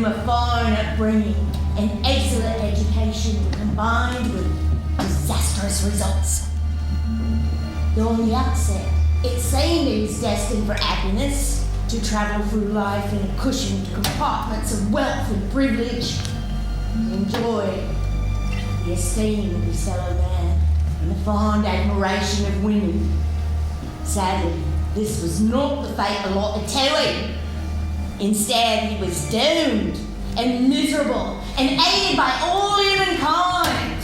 him a fine upbringing and excellent education combined with disastrous results. Though on the outset, it seemed he was destined for happiness, to travel through life in cushioned compartments of wealth and privilege, to enjoy the esteem of his fellow man and the fond admiration of women. Sadly, this was not the fate allotted to him. Instead, he was doomed and miserable and hated by all humankind.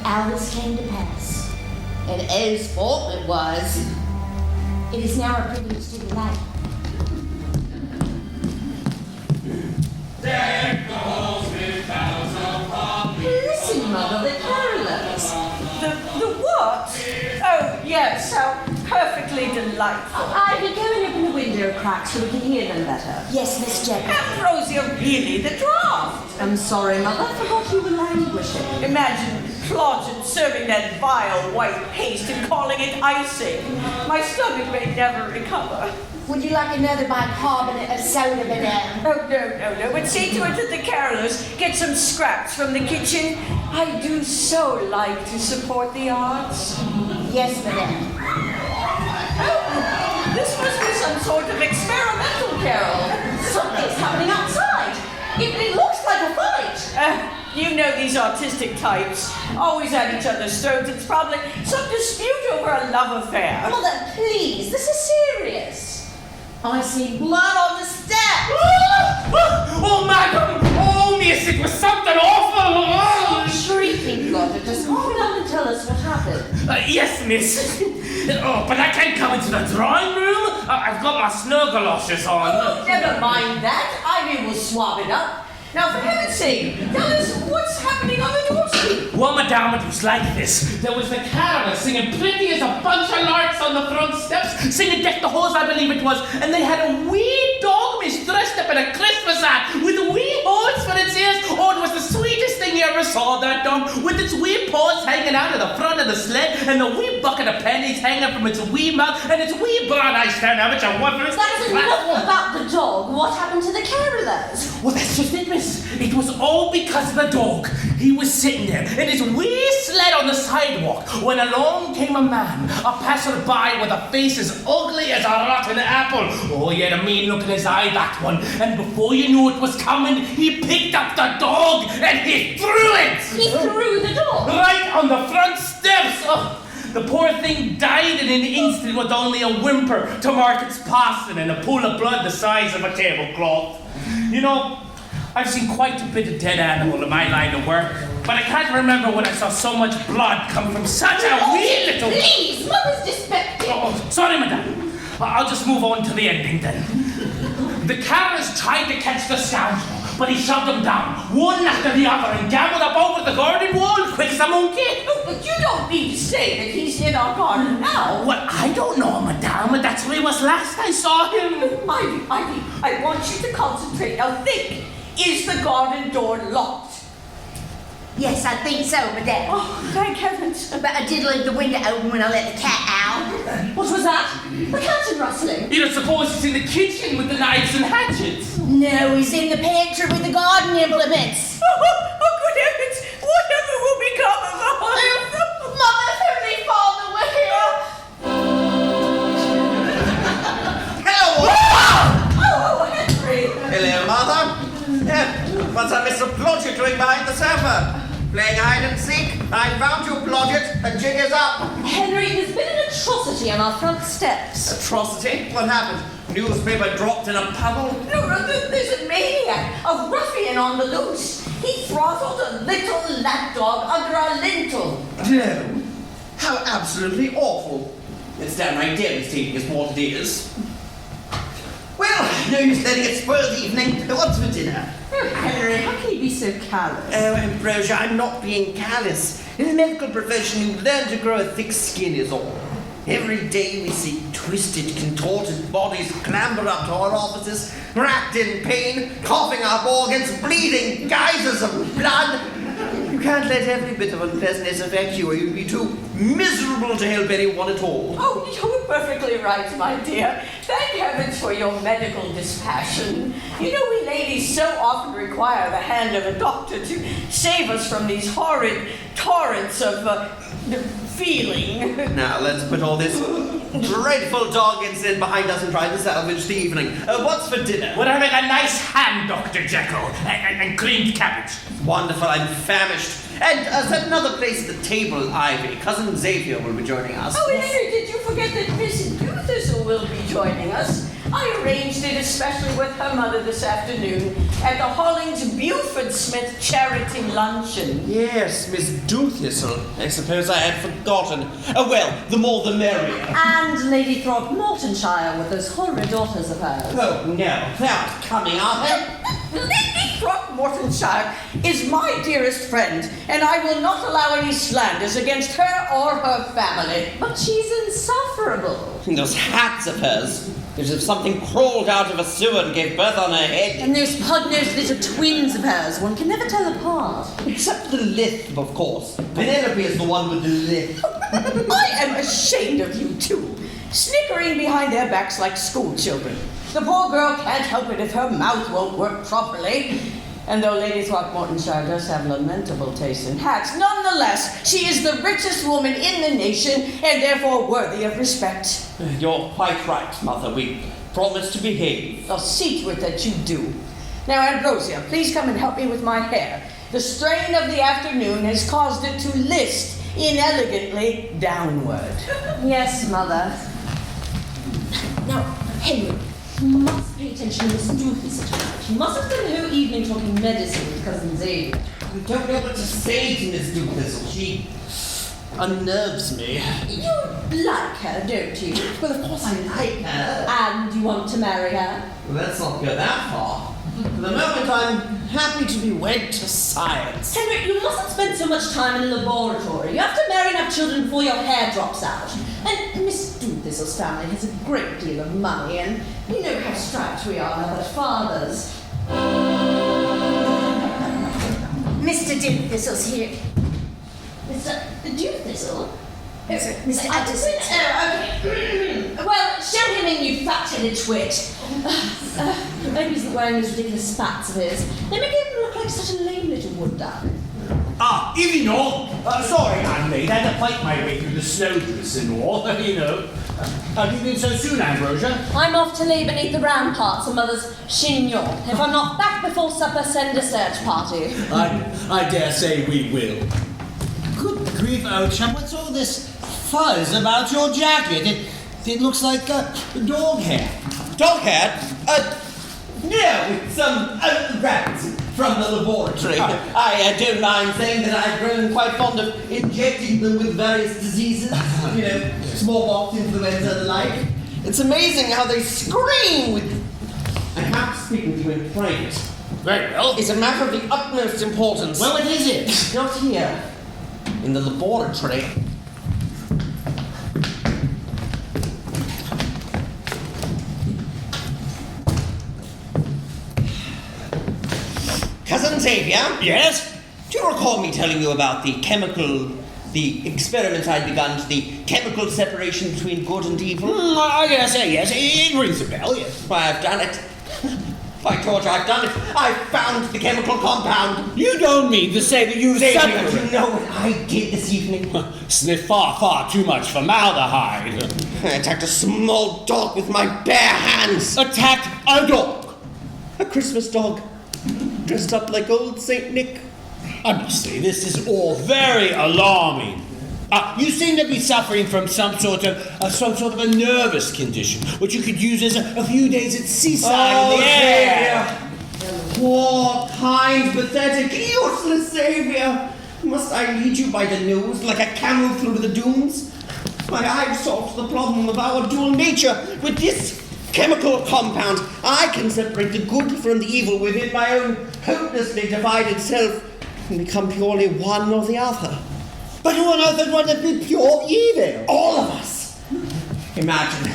How this came to pass, and whose fault it was, it is now a privilege to relate. There goes with bells of poppies. Listen, Mother, the carolers. The what? Oh, yes, how perfectly delightful. Ivy, go and open the window crack so we can hear them better. Yes, Miss Jekyll. Ambrosia, really, the draft. I'm sorry, Mother, I forgot you were languishing. Imagine Claudian serving that vile white paste and calling it icing. My stomach may never recover. Would you like another bicarbonate of soda, madame? Oh, no. But see to it that the carolers get some scraps from the kitchen. I do so like to support the arts. Yes, madame. Oh, this must be some sort of experimental carol. Something's happening outside. It looks like a fight. You know these autistic types. Always at each other's throats. It's probably some dispute over a love affair. Mother, please, this is serious. I see blood on the step. Oh, madam! Oh, miss, it was something awful! Stop shrieking, Claudia. Just calm down and tell us what happened. Yes, miss. Oh, but I can't come into the drawing room. I've got my snuggaloshes on. Oh, never mind that. Ivy will swab it up. Now, for heaven's sake, tell us what's happening on the doorstep. Well, madame, it was like this. There was the carolers singing pretty as a bunch of larks on the front steps, singing Deck the Halls, I believe it was, and they had a wee dog miss dressed up in a Christmas hat with wee holes for its ears. Oh, it was the sweetest thing you ever saw, that dog, with its wee paws hanging out of the front of the sled, and the wee bucket of pennies hanging from its wee mouth, and its wee brown eyes staring out, which I wonder if That's enough about the dog. What happened to the carolers? Well, that's just it, miss. It was all because of the dog. He was sitting there in his wee sled on the sidewalk when along came a man, a passerby with a face as ugly as a rotten apple. Oh, he had a mean look in his eye, that one. And before you knew it was coming, he picked up the dog and he threw it. He threw the dog? Right on the front steps. Oh, the poor thing died in an instant with only a whimper to mark its passing and a pool of blood the size of a tablecloth. You know, I've seen quite a bit of dead animal in my line of work, but I can't remember when I saw so much blood come from such a wee little... Please, Mother's dyspeptic. Oh, sorry, madame. I'll just move on to the ending then. The carolers tried to catch the scoundrel, but he shoved them down, one after the other, and gambled up over the garden wall, quick as a monkey. Oh, but you don't mean to say that he's in our garden now. Well, I don't know, madame. That's where he was last I saw him. Ivy, I want you to concentrate. Now think. Is the garden door locked? Yes, I think so, madame. Oh, thank heavens. But I did leave the window open when I let the cat out. What was that? The cat's rustling. You don't suppose he's in the kitchen with the knives and hatchets? No, he's in the pantry with the garden implements. Oh, good heavens. Whatever will become of us? Mother, Heavenly Father, we're here. Hello! Oh, Henry. Hello, Mother. What's that Mr. Blodgett doing behind the sofa? Playing hide and seek? I found you, Blodgett. The jig is up. Henry, there's been an atrocity on our front steps. Atrocity? What happened? Newspaper dropped in a puddle? No, there's a maniac, a ruffian on the loose. He throttled a little lapdog under our lintel. No. How absolutely awful. It's downright devastating is what it is. Well, no use letting it spoil the evening. What's for dinner? Henry, how can you be so callous? Oh, Ambrosia, I'm not being callous. In the medical profession, you learn to grow a thick skin is all. Every day we see twisted, contorted bodies clamber up to our offices, racked in pain, coughing up organs, bleeding geysers of blood. You can't let every bit of unpleasantness affect you, or you'd be too miserable to help anyone at all. Oh, you're perfectly right, my dear. Thank heavens for your medical dispassion. You know, we ladies so often require the hand of a doctor to save us from these horrid torrents of feeling. Now, let's put all this dreadful dog incident behind us and try to salvage the evening. What's for dinner? We're having a nice ham, Dr. Jekyll, and creamed cabbage. Wonderful, I'm famished. And set another place at the table, Ivy. Cousin Xavier will be joining us. Oh, Henry, did you forget that Miss Dewthistle will be joining us? I arranged it especially with her mother this afternoon at the Hollings-Buford Smith charity luncheon. Yes, Miss Dewthistle. I suppose I had forgotten. Well, the more the merrier. And Lady Throckmortonshire with those horrid daughters of hers. Oh, no, they aren't coming, are they? Lady Throckmortonshire is my dearest friend, and I will not allow any slanders against her or her family. But she's insufferable. And those hats of hers. As if something crawled out of a sewer and gave birth on her head. And those pug-nosed little twins of hers, one can never tell apart. Except the lisp, of course. Penelope is the one with the lisp. I am ashamed of you two, snickering behind their backs like schoolchildren. The poor girl can't help it if her mouth won't work properly. And though Lady Throckmortonshire does have lamentable taste in hats, nonetheless, she is the richest woman in the nation and therefore worthy of respect. You're quite right, Mother. We promise to behave. I'll see to it that you do. Now, Ambrosia, please come and help me with my hair. The strain of the afternoon has caused it to list inelegantly downward. Yes, Mother. Now, Henry, you must pay attention to Miss Dewthistle tonight. She must have spent the whole evening talking medicine with Cousin Xavier. I don't know what to say to Miss Dewthistle. She unnerves me. You like her, don't you? Well, of course I like her. And you want to marry her? Let's not go that far. For the moment, I'm happy to be wed to science. Henry, you mustn't spend so much time in the laboratory. You have to marry and have children before your hair drops out. And Miss Dewthistle's family has a great deal of money, and you know how strapped we are now that fathers. Mr. Dewthistle's here. Mr. Dewthistle? Mr. Addison. Oh, okay. Well, show him in, you fat-headed twit. Maybe he's not wearing those ridiculous spats of his. They make him look like such a lame little wood duck. Ah, evening all. Sorry, handmaid. I had to fight my way through the snowdrifts and all, you know. Have you been so soon, Ambrosia? I'm off to lay beneath the ramparts of Mother's chignon. If I'm not back before supper, send a search party. I dare say we will. Good grief, old chap, what's all this fuzz about your jacket? It looks like dog hair. Dog hair? No, it's some rats from the laboratory. I don't mind saying that I've grown quite fond of injecting them with various diseases. You know, smallpox, influenza, and the like. It's amazing how they scream with... I have to speak with you in private. Very well. It's a matter of the utmost importance. Well, what is it? Not here. In the laboratory. Cousin Xavier? Yes? Do you recall me telling you about the experiment I'd begun to the chemical separation between good and evil? I dare say yes. It rings a bell, yes. Why, I've done it. By George, I've done it. I've found the chemical compound. You don't mean to say that you've Xavier, separated... you know what I did this evening? Sniff far too much formaldehyde. I attacked a small dog with my bare hands. Attacked a dog. A Christmas dog. Dressed up like old Saint Nick. I must say, this is all very alarming. You seem to be suffering from some sort of a nervous condition, which you could use as a few days at seaside in the air. Poor, kind, pathetic, useless Xavier. Must I lead you by the nose like a camel through the dunes? Why, I've solved the problem of our dual nature with this chemical compound. I can separate the good from the evil within my own hopelessly divided self and become purely one or the other. But who on earth would want to be pure evil? All of us. Imagine,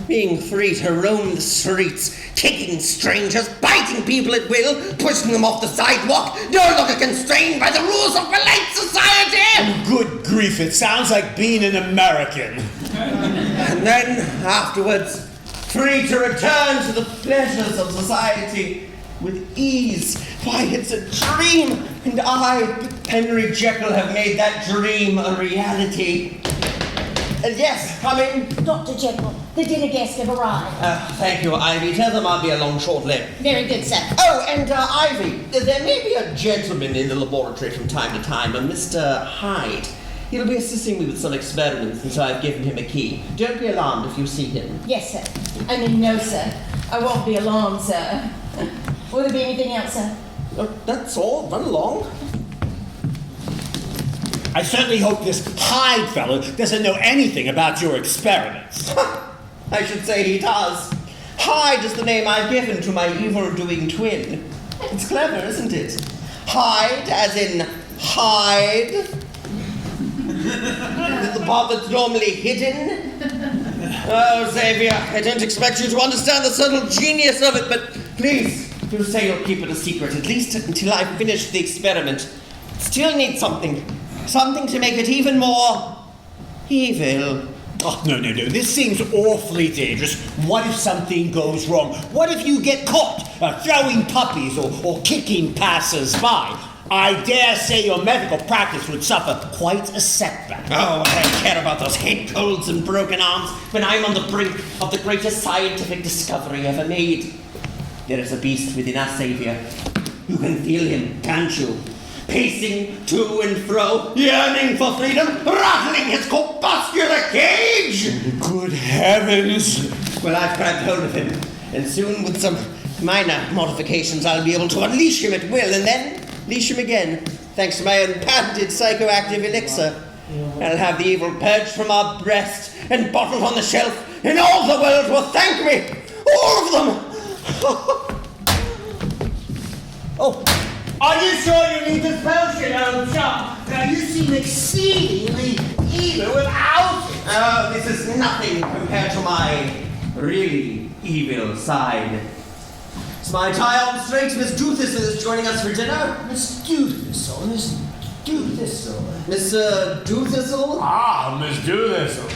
being free to roam the streets, kicking strangers, biting people at will, pushing them off the sidewalk, no longer constrained by the rules of polite society. Good grief, it sounds like being an American. And then, afterwards, free to return to the pleasures of society with ease. Why, it's a dream, and I, Henry Jekyll, have made that dream a reality. Yes, come in. Dr. Jekyll, the dinner guests have arrived. Thank you, Ivy. Tell them I'll be along shortly. Very good, sir. Oh, and Ivy, there may be a gentleman in the laboratory from time to time, a Mr. Hyde. He'll be assisting me with some experiments, and so I've given him a key. Don't be alarmed if you see him. Yes, sir. I mean, no, sir. I won't be alarmed, sir. Will there be anything else, sir? That's all. Run along. I certainly hope this Hyde fellow doesn't know anything about your experiments. I should say he does. Hyde is the name I've given to my evil-doing twin. It's clever, isn't it? Hyde, as in hide. With the part that's normally hidden. Oh, Xavier, I don't expect you to understand the subtle genius of it, but please, do say you'll keep it a secret, at least until I've finished the experiment. Still need something to make it even more evil. Oh, no. This seems awfully dangerous. What if something goes wrong? What if you get caught throwing puppies or kicking passers-by? I dare say your medical practice would suffer quite a setback. Oh, I don't care about those head colds and broken arms when I'm on the brink of the greatest scientific discovery ever made. There is a beast within us, Xavier. You can feel him, can't you? Pacing to and fro, yearning for freedom, rattling his corpuscular cage! Good heavens! Well, I've grabbed hold of him, and soon with some minor modifications I'll be able to unleash him at will, and then leash him again, thanks to my own patented psychoactive elixir. I'll have the evil purged from our breast and bottled on the shelf, and all the world will thank me! All of them! Oh, are you sure you need this potion, old chap? Now, you seem exceedingly evil without it. Oh, this is nothing compared to my really evil side. It's my tie on straight. Miss Doothistle is joining us for dinner. Miss Doothistle. Miss Doothistle? Ah, Miss Doothistle.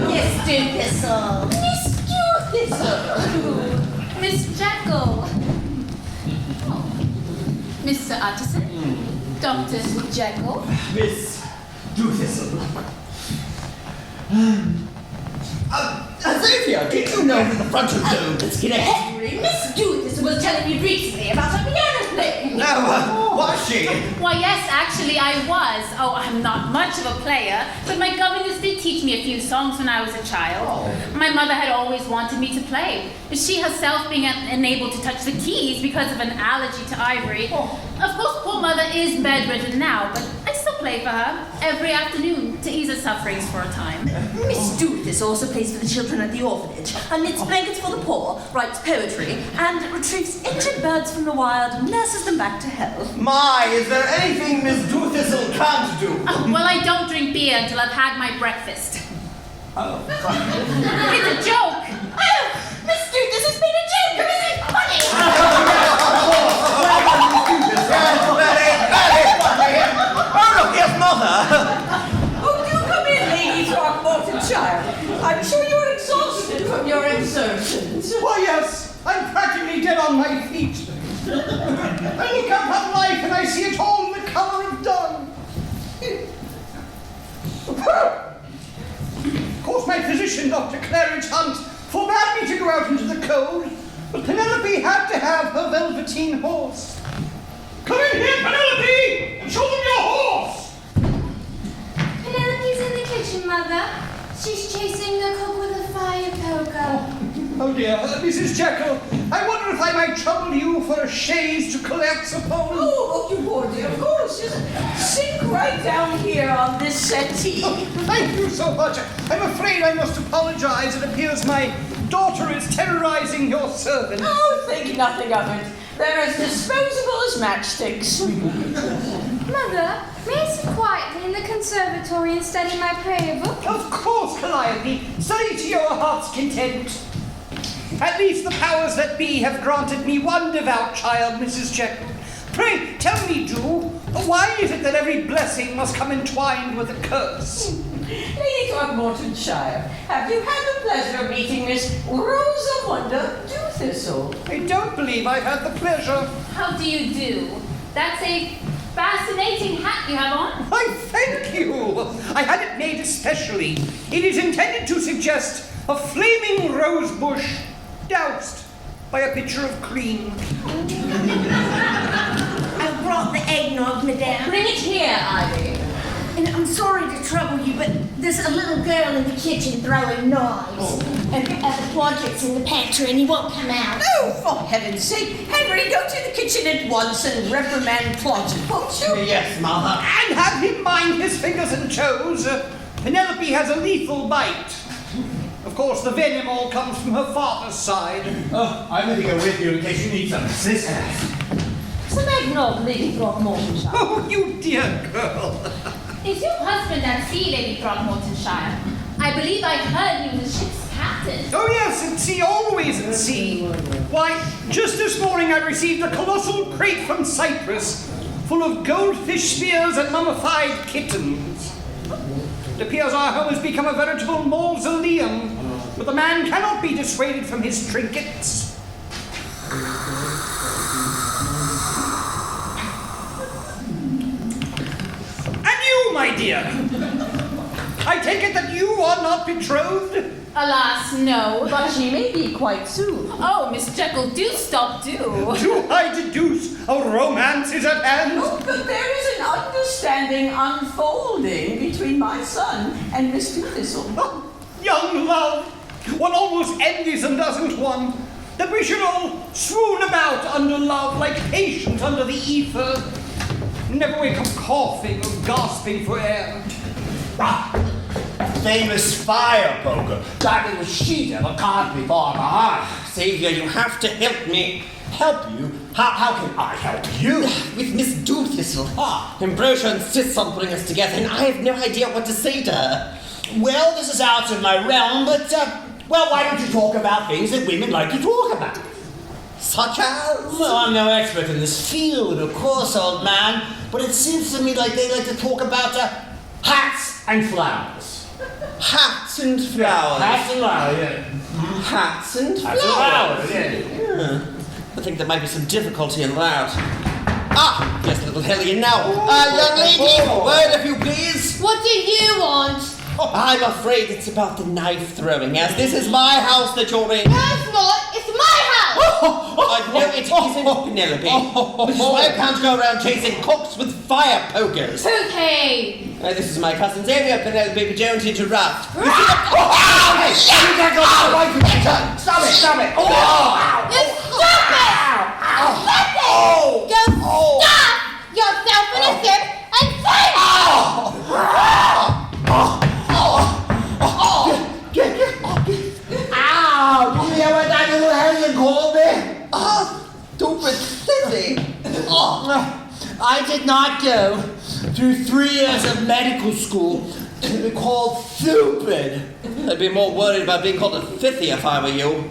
Miss Doothistle. Miss Doothistle. Miss Jekyll. Oh. Mr. Utterson. Dr. Jekyll. Miss Doothistle. Xavier, did you know that the frontal lobe is connected? Henry, Miss Doothistle was telling me recently about a piano playing. No, was she? Why, yes, actually, I was. Oh, I'm not much of a player, but my governess did teach me a few songs when I was a child. My mother had always wanted me to play, but she herself being unable to touch the keys because of an allergy to ivory. Of course, poor mother is bedridden now, but I still play for her every afternoon to ease her sufferings for a time. Miss Doothistle also plays for the children at the orphanage, and knits blankets for the poor, writes poetry, and retrieves injured birds from the wild and nurses them back to health. My, is there anything Miss Doothistle can't do? Oh, well, I don't drink beer until I've had my breakfast. Oh. It's a joke. Oh, Miss Doothistle made a joke! Isn't it funny? Oh, look, here's Mother. Oh, do come in, Lady Throckmorton child. I'm sure you're exhausted from your exertions. Why, yes, I'm practically dead on my feet. I look up at life and I see it all in the colour of dung. Of course, my physician, Dr. Claridge Hunt, forbade me to go out into the cold, but Penelope had to have her velveteen horse. Come in here, Penelope, and show them your horse. Penelope's in the kitchen, Mother. She's chasing the cook with a fire poker. Oh dear, Mrs. Jekyll, I wonder if I might trouble you for a chaise to collapse upon. Oh, you poor dear, of course. Just sink right down here on this settee. Thank you so much. I'm afraid I must apologize. It appears my daughter is terrorizing your servant. Oh, think nothing of it. They're as disposable as matchsticks. Mother, may I sit quietly in the conservatory and study my prayer book? Of course, Calliope. Study to your heart's content. At least the powers that be have granted me one devout child, Mrs. Jekyll. Pray, tell me, Jew, why is it that every blessing must come entwined with a curse? Lady Throckmortonshire, have you had the pleasure of meeting Miss Rosa Wonder Dewthistle? I don't believe I've had the pleasure. How do you do? That's a fascinating hat you have on. Why, thank you. I had it made especially. It is intended to suggest a flaming rose bush doused by a pitcher of cream. I brought the eggnog, madame. Bring it here, Ivy. And I'm sorry to trouble you, but there's a little girl in the kitchen throwing knives. And the project's in the pantry and he won't come out. Oh, for heaven's sake, Henry, go to the kitchen at once and reprimand Plodgett, won't you? Yes, Mother. And have him mind his fingers and toes. Penelope has a lethal bite. Of course, the venom all comes from her father's side. Oh, I'm going to go with you in case you need some assistance. Some eggnog, Lady Throckmortonshire. Oh, you dear girl. Is your husband at sea, Lady Throckmortonshire? I believe I heard he was the ship's captain. Oh yes, at sea, always at sea. Why, just this morning I received a colossal crate from Cyprus full of goldfish spears and mummified kittens. It appears our home has become a veritable mausoleum, but the man cannot be dissuaded from his trinkets. And you, my dear, I take it that you are not betrothed? Alas, no. But she may be quite soon. Oh, Miss Jekyll, do stop, do. Do I deduce a romance is at hand? Oh, but there is an understanding unfolding between my son and Miss Dewthistle. Oh, young love, one almost envies and doesn't one, that we should all swoon about under love like patients under the ether, never wake up coughing or gasping for air. Famous fire poker. That little she devil can't be far behind. Xavier, you have to help me. Help you? How can I help you? With Miss Dewthistle. Ambrosia insists on putting us together, and I have no idea what to say to her. Well, this is out of my realm, but, well, why don't you talk about things that women like to talk about? Such as? Well, I'm no expert in this field, of course, old man, but it seems to me like they like to talk about, hats and flowers. Hats and flowers. Hats and flowers, yeah. Hats and flowers. Hats and flowers, yeah. I think there might be some difficulty in that. Ah, yes, little hellion now. Young lady, word if you please. What do you want? Oh, I'm afraid it's about the knife throwing, as this is my house that you're in. No, it's not. It's my house. No, it isn't, Penelope. Which is why I can't go around chasing cooks with fire pokers. Okay. This is my cousin Xavier, Penelope, but don't interrupt. Hey, you can't go out away from me. Stop it, stop it. You stop it! Stop it! Go stop yourself in a sip and say Ow! You hear what that little hellion called me? Stupid sissy. I did not go through 3 years of medical school to be called stupid. I'd be more worried about being called a fifty if I were you.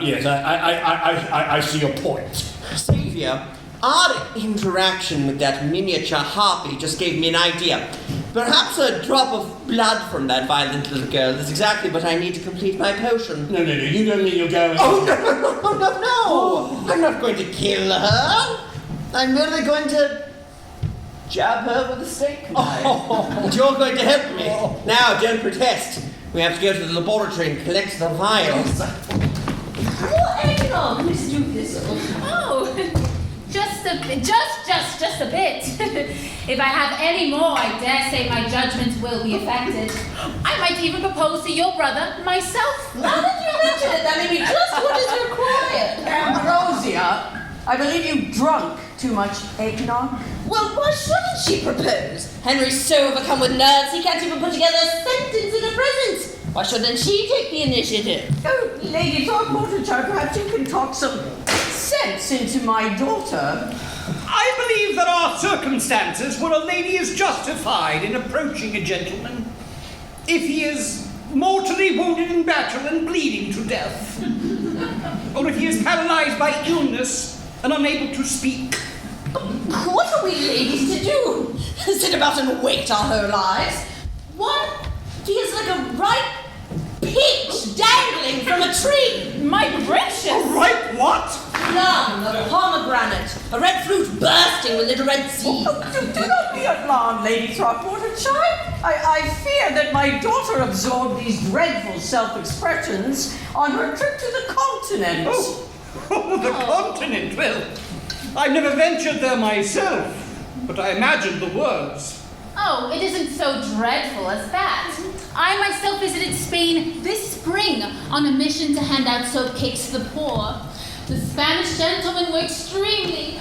Yes, I see your point. Xavier, our interaction with that miniature harpy just gave me an idea. Perhaps a drop of blood from that violent little girl is exactly what I need to complete my potion. No, you don't mean you're going... Oh, no. I'm not going to kill her. I'm merely going to jab her with a steak knife. And you're going to help me. Now, don't protest. We have to go to the laboratory and collect the vials. More eggnog, Miss Dewthistle. Oh, just a bit. Just a bit. If I have any more, I dare say my judgment will be affected. I might even propose to your brother myself. Now that you mention it, that may be just what is required. Ambrosia, I believe you drunk too much eggnog. Well, why shouldn't she propose? Henry's so overcome with nerves he can't even put together a sentence in a present. Why shouldn't she take the initiative? Oh, Lady Throckmortonshire, perhaps you can talk some sense into my daughter. I believe there are circumstances where a lady is justified in approaching a gentleman if he is mortally wounded in battle and bleeding to death. Or if he is paralyzed by illness and unable to speak. What are we ladies to do? Sit about and wait our whole lives? One feels like a ripe peach dangling from a tree. My gracious! Right, what? Plum, a pomegranate, a red fruit bursting with little red seeds. Do not be alarmed, Lady Throckmorton, child. I fear that my daughter absorbed these dreadful self-expressions on her trip to the continent. The continent. Well, I've never ventured there myself, but I imagine the words. Oh, it isn't so dreadful as that. I myself visited Spain this spring on a mission to hand out soap cakes to the poor. The Spanish gentlemen were extremely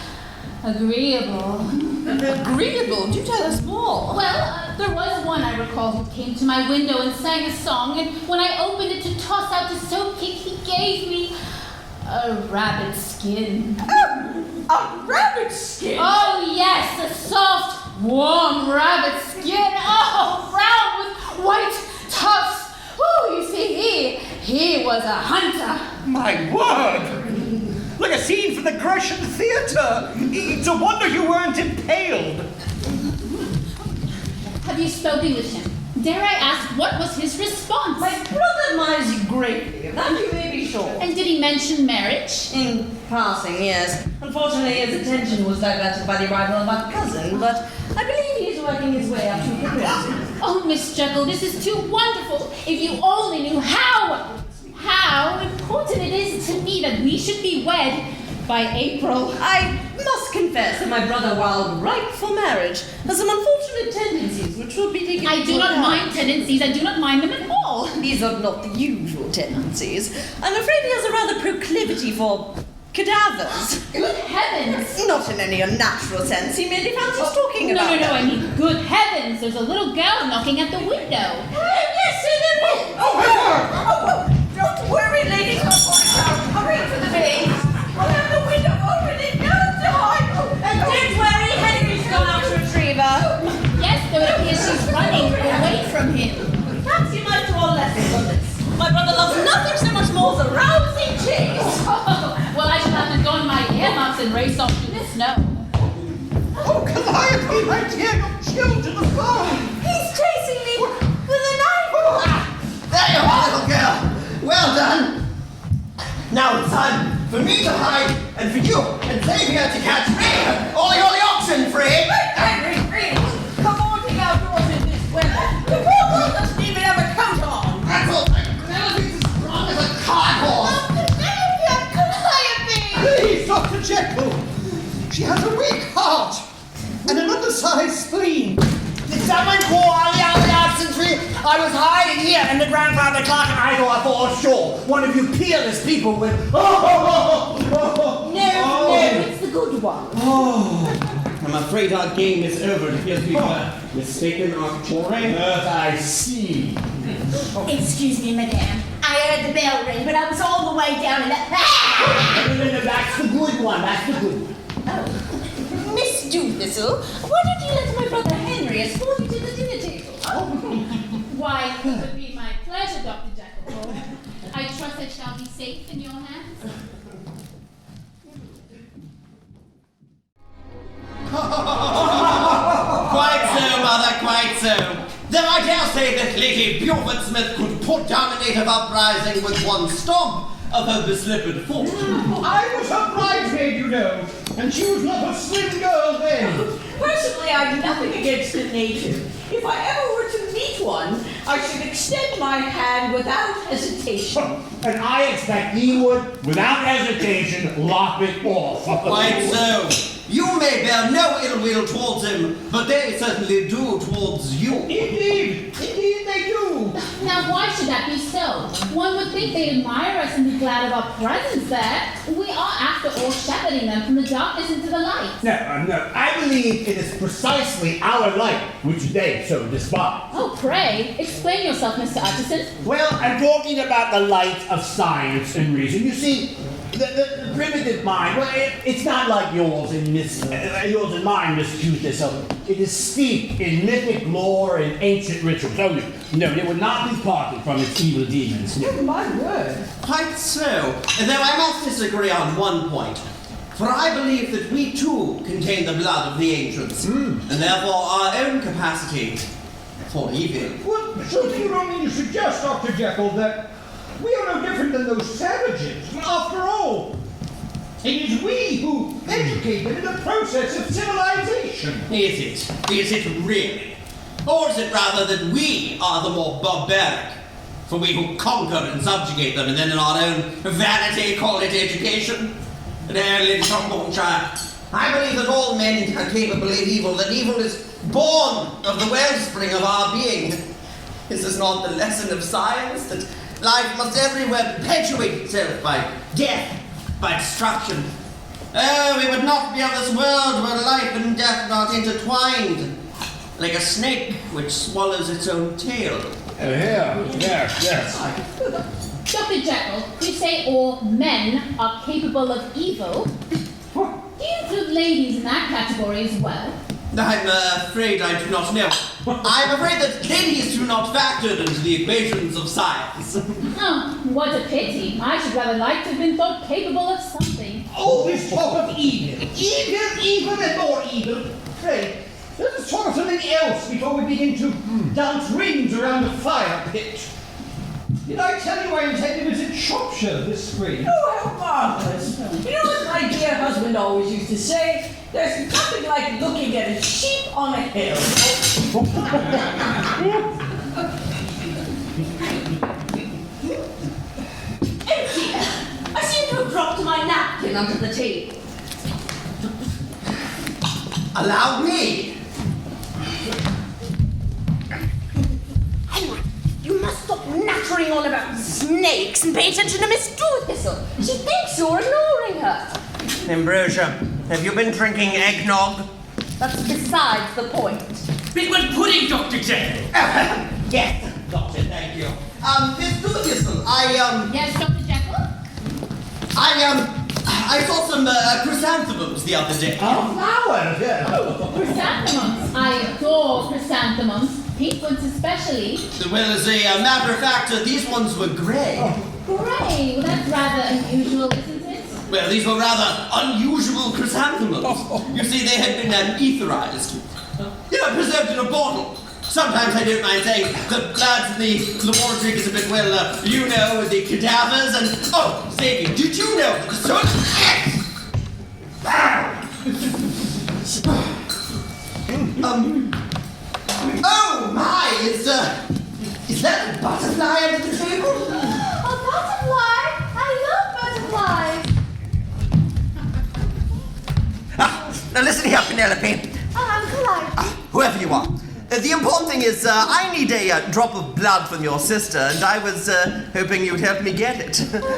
agreeable. Agreeable? Do tell us more. Well, there was one I recall who came to my window and sang a song, and when I opened it to toss out the soap cake, he gave me a rabbit skin. A rabbit skin? Oh yes, a soft, warm rabbit skin. Oh, brown with white tufts. Oh, you see, he was a hunter. My word! Like a scene from the Grecian theatre. It's a wonder you weren't impaled. Have you spoken with him? Dare I ask, what was his response? My brother admires you greatly, of that you may be sure. And did he mention marriage? In passing, yes. Unfortunately, his attention was diverted by the arrival of our cousin, but I believe he is working his way up to progress. Oh, Miss Jekyll, this is too wonderful. If you only knew how important it is to me that we should be wed by April. I must confess that my brother, while ripe for marriage, has some unfortunate tendencies which will be taken I do not mind tendencies. I do not mind them at all. These are not the usual tendencies. I'm afraid he has a rather proclivity for cadavers. Good heavens! Not in any unnatural sense. He merely fancies talking about No, them. I mean, good heavens, there's a little girl knocking at the window. Yes, so there is. Don't worry, Lady Throckmorton. Hurry to the maid. I'll have the window open in no time. Don't worry, Henry's gone out to retrieve her. Yes, though it appears she's running away from him. Perhaps you might draw lessons on this. My brother loves nothing so much more as a rousing chase. Well, I shall have to don my earmuffs and race off through the snow. Oh, Calliope, my dear, you're chilled to the bone. He's chasing me with a knife. There you are, little girl. Well done. Now it's time for me to hide and for you and Xavier to catch me. All the oxen free. Henry, please. Come on, get outdoors in this weather. The poor girl doesn't even have a coat on. That's all right. Penelope's as strong as a cart horse. Please, Dr. Jekyll. She has a weak heart and an undersized spleen. Did someone call on the oxen tree? I was hiding here in the grandfather clock and I thought for sure one of you peerless people would. No, it's the good one. I'm afraid our game is over. It appears we were mistaken our quarry. I see. Excuse me, madame. I heard the bell ring, but I was all the way down in that. No, that's the good one. That's the good one. Oh. Miss Doolittle, why did you let my brother Henry escort you to the dinner table? Why, it would be my pleasure, Dr. Jekyll. I trust I shall be safe in your hands. Quite so, Mother, quite so. Then I dare say that Lady Buford Smith could put down a native uprising with one stomp of her beslippered foot. I was her bridesmaid, you know, and she was not a slim girl then. Personally, I have nothing against the native. If I ever were to meet one, I should extend my hand without hesitation. And I expect he would, without hesitation, lop it off. Quite so. You may bear no ill will towards him, but they certainly do towards you. Indeed they do. Now, why should that be so? One would think they admire us and be glad of our presence there. We are, after all, shepherding them from the darkness into the light. No, I believe it is precisely our light which they so despise. Oh, pray, explain yourself, Mr. Utterson. Well, I'm talking about the light of science and reason. You see, The primitive mind, well, it's not like yours and mine, Miss Thistle. It is steeped in mythic lore and ancient rituals. Oh, no, it would not be parted from its evil demons. Oh, my word. Quite so. Though I must disagree on one point. For I believe that we too contain the blood of the ancients, and therefore our own capacity for evil. Well, so do you don't mean to suggest, Dr. Jekyll, that we are no different than those savages? After all, it is we who educate them in the process of civilization. Is it really? Or is it rather that we are the more barbaric? For we who conquer and subjugate them, and then in our own vanity call it education? There, Lady Trombone-Shire, I believe that all men are capable of evil, that evil is born of the wellspring of our being. Is this not the lesson of science, that life must everywhere perpetuate itself by death, by destruction? Oh, we would not be of this world were life and death not intertwined, like a snake which swallows its own tail. Yes. Dr. Jekyll, you say all men are capable of evil. Do you include ladies in that category as well? I'm afraid I do not know. I'm afraid that ladies do not factor into the equations of science. Oh, what a pity. I should rather like to have been thought capable of something. Always talk of evil. Evil, and more evil. Pray, let us talk of something else before we begin to dance rings around the fire pit. Did I tell you I intend to visit Shropshire this spring? Oh, how marvelous. You know what my dear husband always used to say? There's nothing like looking at a sheep on a hill. Oh dear, I seem to have dropped my napkin under the table. Allow me. Henry, you must stop nattering on about snakes and pay attention to Miss Doolittle. She thinks you're ignoring her. Ambrosia, have you been drinking eggnog? That's besides the point. Big one pudding, Dr. Jekyll. Yes, Doctor, thank you. Miss Doolittle, Yes, Dr. Jekyll? I saw some chrysanthemums the other day. Flowers, yeah. Chrysanthemums. I adore chrysanthemums. Pink ones especially. Well, as a matter of fact, these ones were grey. Great. Well, that's rather unusual, isn't it? Well, these were rather unusual chrysanthemums. You see, they had been etherized. Preserved in a bottle. Sometimes I don't mind saying the lads in the laboratory is a bit, with the cadavers and... Oh, Xavier, did you know that oh my, is that a butterfly under the table? A butterfly? I love butterflies. Now listen here, Penelope. Uncle Ike. Whoever you are. The important thing is, I need a drop of blood from your sister, and I was hoping you'd help me get it. Oh, no,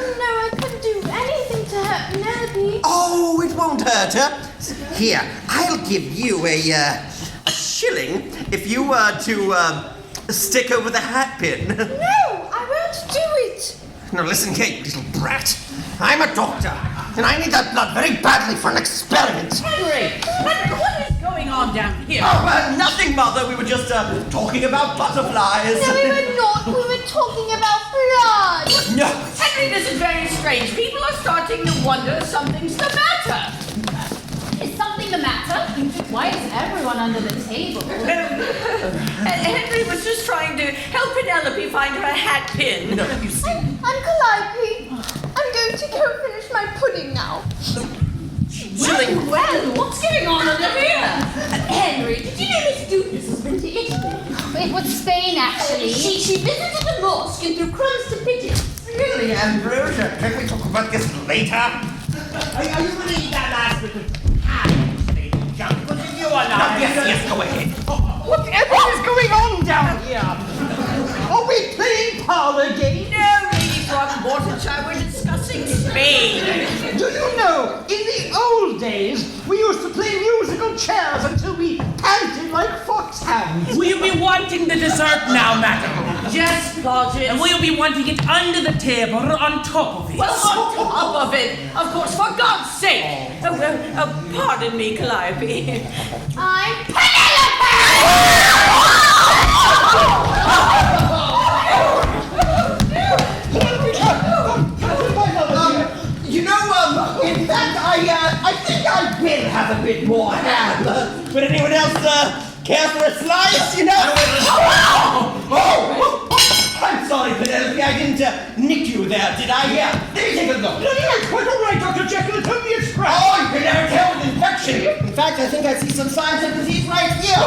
I couldn't do anything to hurt Penelope. Oh, it won't hurt her. Here, I'll give you a shilling if you were to stick over the hat pin. No, I won't do it. Now listen here, you little brat. I'm a doctor, and I need that blood very badly for an experiment. Henry, what is going on down here? Oh, nothing, Mother. We were just talking about butterflies. No, we were not. We were talking about blood. No. Henry, this is very strange. People are starting to wonder if something's the matter. Is something the matter? Why is everyone under the table? Henry was just trying to help Penelope find her hat pin. No, you see. Uncle Ike, I'm going to go finish my pudding now. Shilling. Well, what's going on under here? Henry, did you know Miss Douglas has been to Italy? It was Spain, actually. She visited the mosque and threw crumbs to pigeons. Really, Ambrosia? Can we talk about this later? Are you going to eat that last bit of ham, lady junk? Because you are not. Yes, go ahead. What is going on down here? Are we playing parlor games? No, Lady Throckmortonshire, we're discussing Spain. Do you know, in the old days, we used to play musical chairs until we panted like foxhounds. Will you be wanting the dessert now, madam? Yes, Blodgett. And we'll be wanting it under the table or on top of it. Well, on top of it, of course, for God's sake. Pardon me, Calliope. I'm Penelope! In fact, I think I will have a bit more ham. Would anyone else care for a slice, you know? Oh! I'm sorry, Penelope, I didn't nick you there, did I? Yeah, let me take a look. No, quite all right, Dr. Jekyll. It's only a scratch. Oh, you can never tell with infection. In fact, I think I see some signs of disease right here.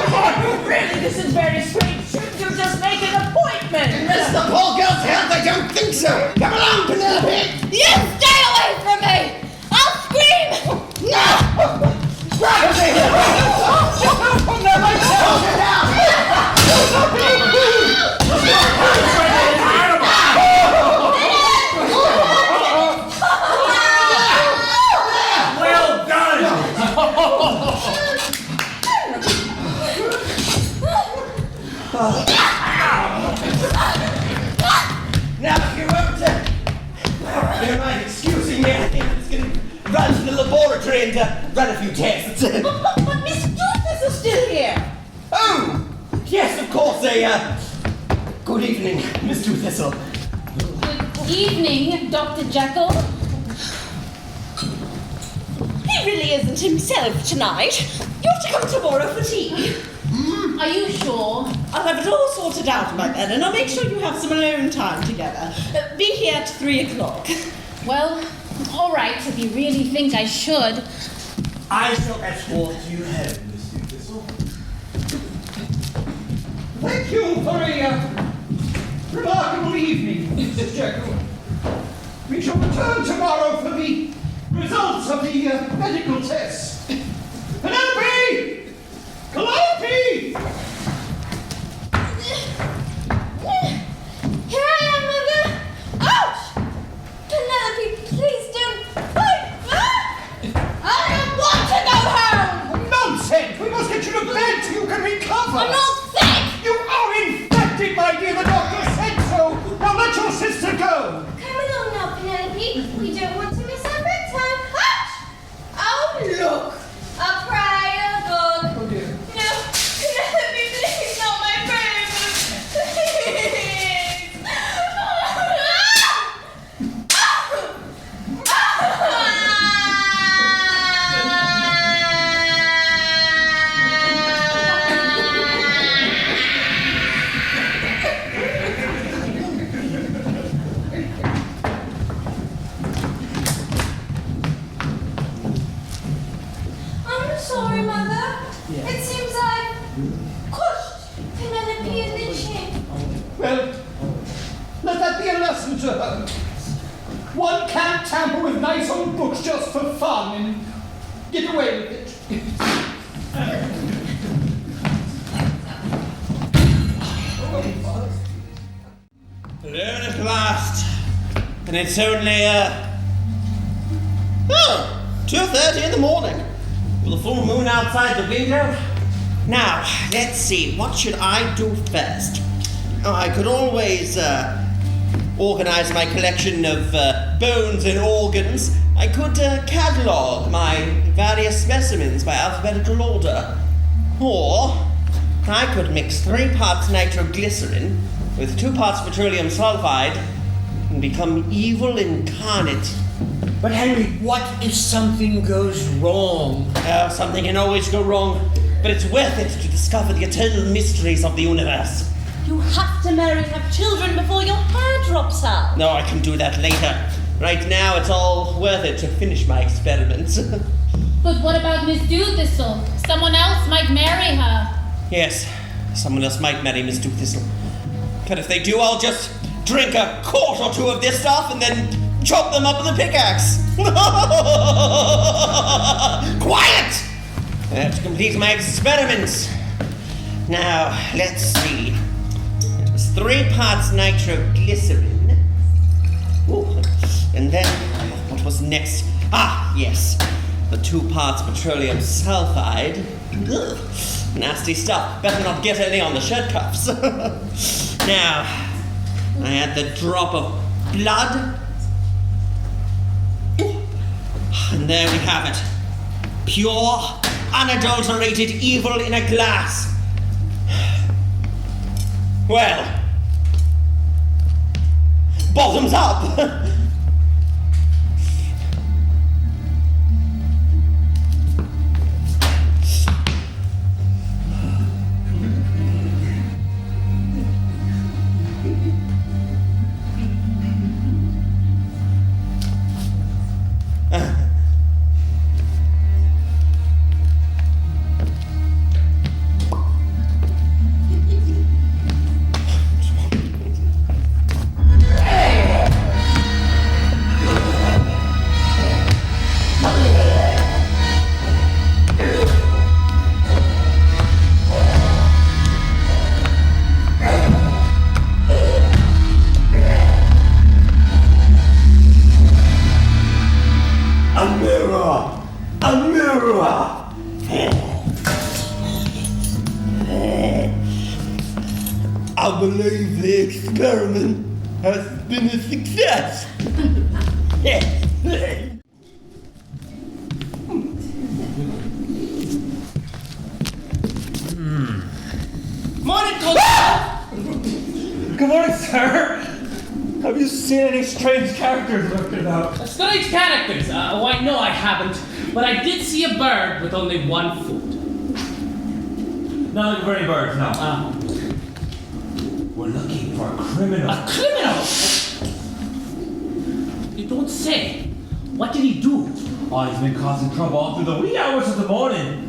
Really, this is very strange. Shouldn't you just make an appointment? Unless the poor girl's health, I don't think so. Come along, Penelope. You stay away from me! I'll scream! No! Grab me! No, myself! Get down! Well done! Now, if you don't mind excusing me, I think I'm just going to run to the laboratory and run a few tests. But Miss Judith is still here. Oh! Yes, of course, good evening, Miss Thistle. Good evening, Dr. Jekyll. He really isn't himself tonight. You have to come tomorrow for tea. Are you sure? I'll have it all sorted out by then, and I'll make sure you have some alone time together. Be here at 3 o'clock. Well, all right, if you really think I should. I shall escort you home, Mr. Thistle. Thank you for a remarkable evening, Mrs. Jekyll. We shall return tomorrow for the results of the medical tests. Penelope! Calliope! Here I am, Mother! Ouch! Penelope, please don't fight! I don't want to go home! Nonsense! We must get you to bed till you can recover! I'm not sick! You are infected, my dear! The doctor said so! Now let your sister go! Come along now, Penelope. We don't want to miss our bedtime. Ouch! Oh, look! A prayer book! Oh dear. No, Penelope, please, not my prayer book! Please! I'm sorry, Mother. It seems I've pushed Penelope in the chin. Well, let that be a lesson to her. One can't tamper with nice old books just for fun and get away with it. Alone at last. And it's only, 2:30 in the morning. With the full moon outside the window. Now, let's see, what should I do first? Oh, I could always, organize my collection of bones and organs. I could catalog my various specimens by alphabetical order. Or I could mix 3 parts nitroglycerin with 2 parts petroleum sulfide and become evil incarnate. But Henry, what if something goes wrong? Oh, something can always go wrong, but it's worth it to discover the eternal mysteries of the universe. You have to marry and have children before your hair drops out. No, I can do that later. Right now, it's all worth it to finish my experiments. But what about Miss Doothistle? Someone else might marry her. Yes, someone else might marry Miss Doothistle. But if they do, I'll just drink a quart or 2 of this stuff and then chop them up with a pickaxe. Quiet! I have to complete my experiments. Now, let's see. It was 3 parts nitroglycerin. Ooh. And then, what was next? Ah, yes. The 2 parts petroleum sulfide. Ugh. Nasty stuff. Better not get any on the shirt cuffs. Now, I had the drop of blood. And there we have it. Pure, unadulterated evil in a glass. Well, bottoms up. I believe the experiment has been a success. Morning, Constable! Good morning, sir. Have you seen any strange characters lurking about? Strange characters? Why, no, I haven't. But I did see a bird with only one foot. Not looking for any birds, no. We're looking for a criminal. A criminal? You don't say. What did he do? Oh, he's been causing trouble all through the wee hours of the morning.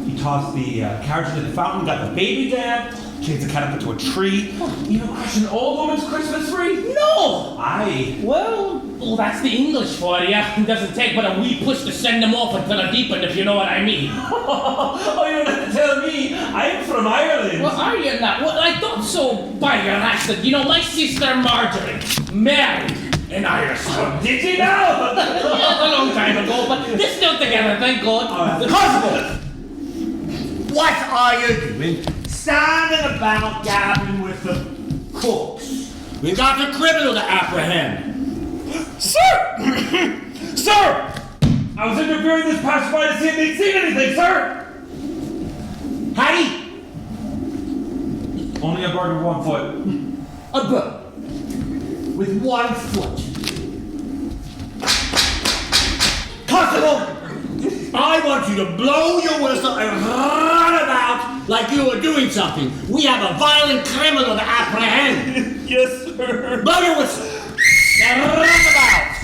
He tossed the carriage into the fountain, got the baby damp, chased the cat up into a tree, even crushed an old woman's Christmas tree. No! Aye. Well, that's the English for you. It doesn't take but a wee push to send them off until a deep end, if you know what I mean. Oh, you don't have to tell me. I'm from Ireland. Well, are you not? Well, I thought so by your accent. You know, my sister Marjorie married an Irishman. Did you know? Yeah, a long time ago, but they're still together, thank God. Constable! What are you doing? Standing about gabbing with the cooks. We've got a criminal to apprehend. Sir! Sir! I was interviewing this passerby to see if they'd seen anything, sir! Hattie! Only a bird with 1 foot. A bird with 1 foot. Constable! I want you to blow your whistle and run about like you were doing something. We have a violent criminal to apprehend. Yes, sir. Blow your whistle and run about.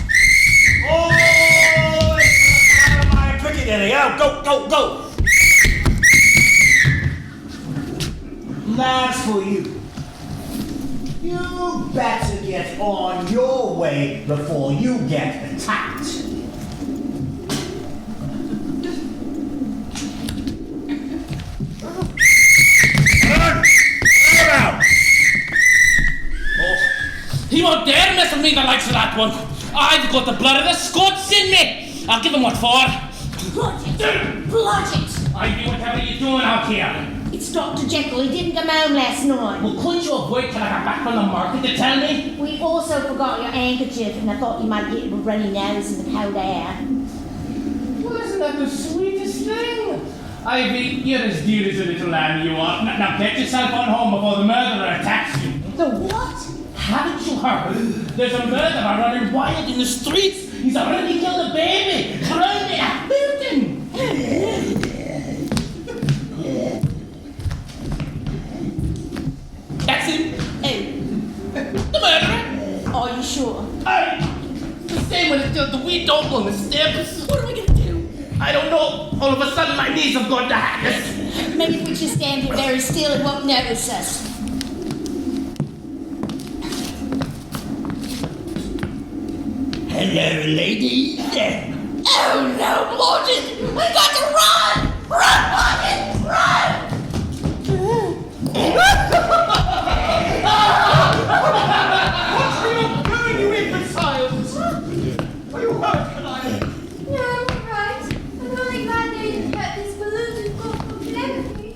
Oh, it's out of my pickaninny. Out, go, go, go. That's for you. You better get on your way before you get attacked. He won't dare mess with me the likes of that one. I've got the blood of the Scots in me. I'll give him what for. Blodgett! I do whatever you're doing out here. It's Dr. Jekyll. He didn't come home last night. Well, couldn't you have waited till I got back from the market to tell me? We also forgot your handkerchief, and I thought you might get a runny nose in the cold air. Well, isn't that the sweetest thing? Ivy, you're as dear as a little lamb you are. Now get yourself on home before the murderer attacks you. The what? Haven't you heard? There's a murderer running wild in the streets. He's already killed a baby, crying at building. That's him. Oh. The murderer. Are you sure? Aye. The same when it killed the wee dog on the steps. What are we gonna do? I don't know. All of a sudden my knees have gone to haggis. Maybe if we just stand here very still, it won't notice us. Hello, ladies. Oh no, Blodgett! We got to run! Run, Blodgett! Run! What are you doing, you imbeciles? Are you hurt, Calliope? No, I'm alright. I'm only glad they didn't hurt these balloons we've got from Penelope.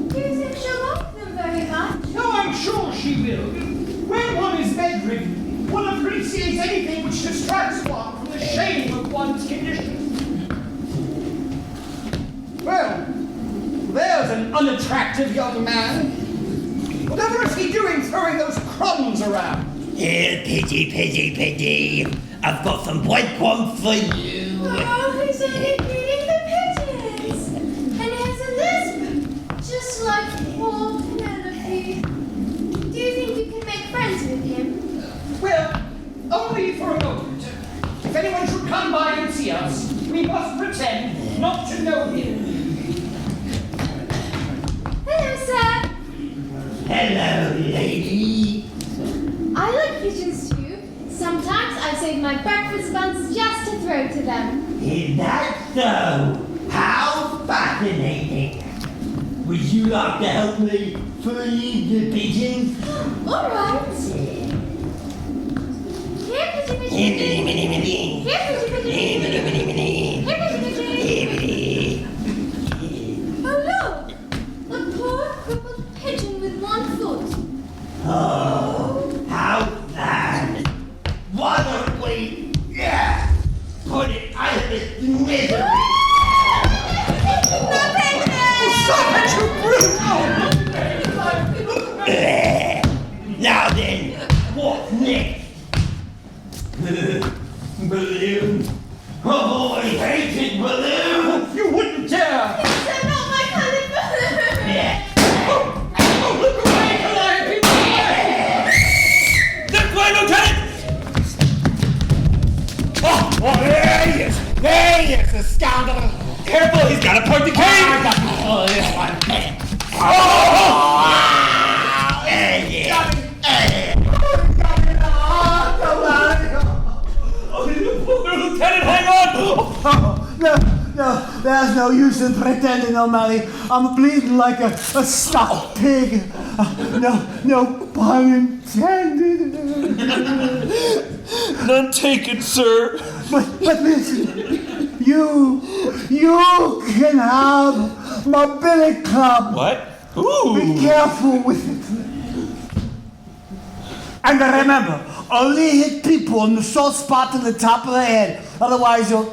Do you think she'll like them very much? No, I'm sure she will. When one is an unattractive young man. Whatever is he doing throwing those crumbs around? Here, pity. I've got some breadcrumbs for you. Oh, he's only feeding the pigeons. And he has a lisp, just like poor Penelope. Do you think you can make friends with him? Well, only for a moment. If anyone should come by and see us, we must pretend not to know him. Hello, sir. Hello, lady. I like pigeons too. Sometimes I save my breakfast buns just to throw to them. Is that so? How fascinating. Would you like to help me feed the pigeons? All right. Here, pigeon, pigeon, pigeon. Here, pigeon, pigeon, pigeon. Here, pigeon, pigeon. Oh, look! A poor crippled pigeon with one foot. Oh, how sad. Why don't we, put it out of its misery? Now then, what's next? Balloon. Oh, I hated balloons. You wouldn't dare! They're not my kind of balloon. Yeah. Oh, look away, Calliope! This way, Lieutenant! Oh, there he is! There he is, the scoundrel! Careful, he's got a point to cane! Lieutenant, hang on! No, there's no use in pretending, O'Malley. I'm bleeding like a stuck pig. No pun intended. None taken, sir. But listen, you can have my billy club. What? Ooh. Be careful with it. And remember, only hit people on the sore spot in the top of the head. Otherwise, you'll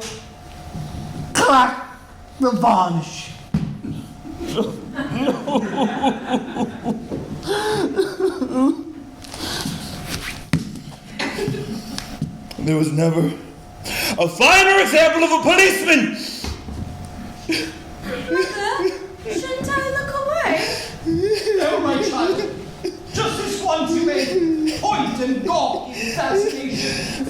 crack the varnish. There was never a finer example of a policeman. Mother, shouldn't I look away? No, my child. Just this once you may point and gawk in fascination.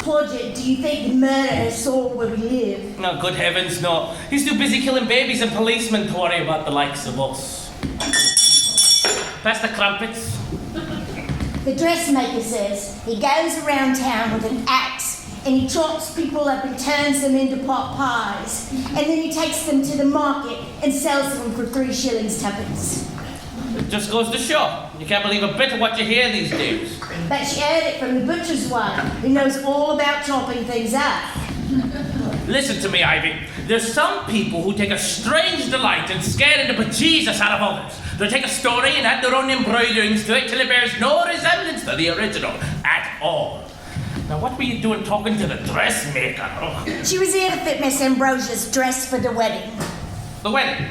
Claudia, do you think the murderer saw where we live? No, good heavens, no. He's too busy killing babies and policemen to worry about the likes of us. Pass the crumpets. The dressmaker says he goes around town with an axe and he chops people up and turns them into pot pies. And then he takes them to the market and sells them for 3 shillings tuppence. It just goes to show. You can't believe a bit of what you hear these days. But she heard it from the butcher's wife, who knows all about chopping things up. Listen to me, Ivy. There's some people who take a strange delight in scaring the bejesus out of others. They'll take a story and add their own embroiderings to it till it bears no resemblance to the original at all. Now, what were you doing talking to the dressmaker? Oh. She was here to fit Miss Ambrosia's dress for the wedding. The wedding?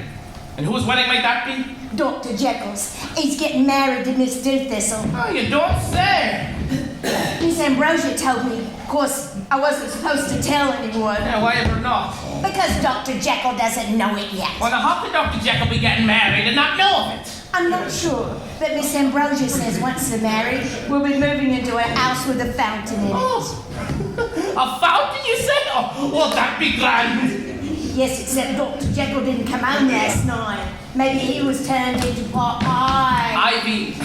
And whose wedding might that be? Dr. Jekyll's. He's getting married to Miss Dewthistle. Oh, you don't say. Miss Ambrosia told me. Of course, I wasn't supposed to tell anyone. Yeah, why ever not? Because Dr. Jekyll doesn't know it yet. Well, now how could Dr. Jekyll be getting married and not know of it? I'm not sure, but Miss Ambrosia says once they're married, we'll be moving into a house with a fountain in it. Oh, a fountain, you say? Oh, well, that'd be grand. Yes, except Dr. Jekyll didn't come home last night. Maybe he was turned into pot pie. Ivy,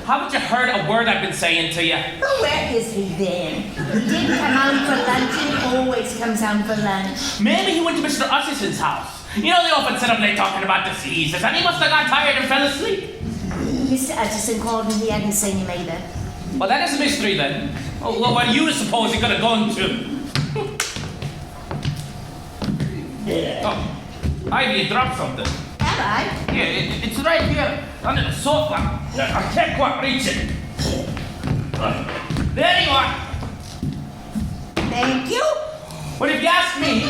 haven't you heard a word I've been saying to you? Where is he then? He didn't come home for lunch and he always comes home for lunch. Maybe he went to Mr. Ussison's house. You know, they often sit up late talking about diseases, and he must have got tired and fell asleep. Mr. Ussison called and he hadn't seen him either. Well, that is a mystery then. Oh, well, what do you suppose he could have gone to? Oh, Ivy, you dropped something. Oh, that bag? Yeah, it's right here under the sofa. I can't quite reach it. There you are. Thank you. But if you ask me,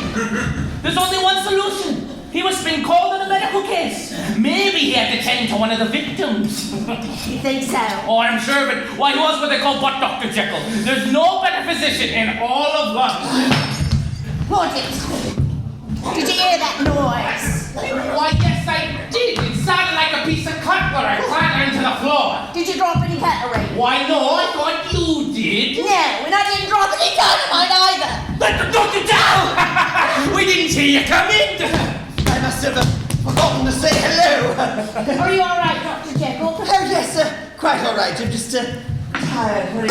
there's only one solution. He must have been called in a medical case. Maybe he had to tend to one of the victims. You think so? Oh, I'm sure of it. Why, he was what they call Butt Dr. Jekyll. There's no better physician in all of London. Roger, did you hear that noise? Why, yes, I did. It sounded like a piece of cutlery clattered into the floor. Did you drop any cutlery? Why, no, I thought you did. No, and I didn't drop any dynamite either. Let the doctor down! We didn't hear you come in. I must have forgotten to say hello. Are you all right, Dr. Jekyll? Oh, yes, quite all right. I'm just tired, very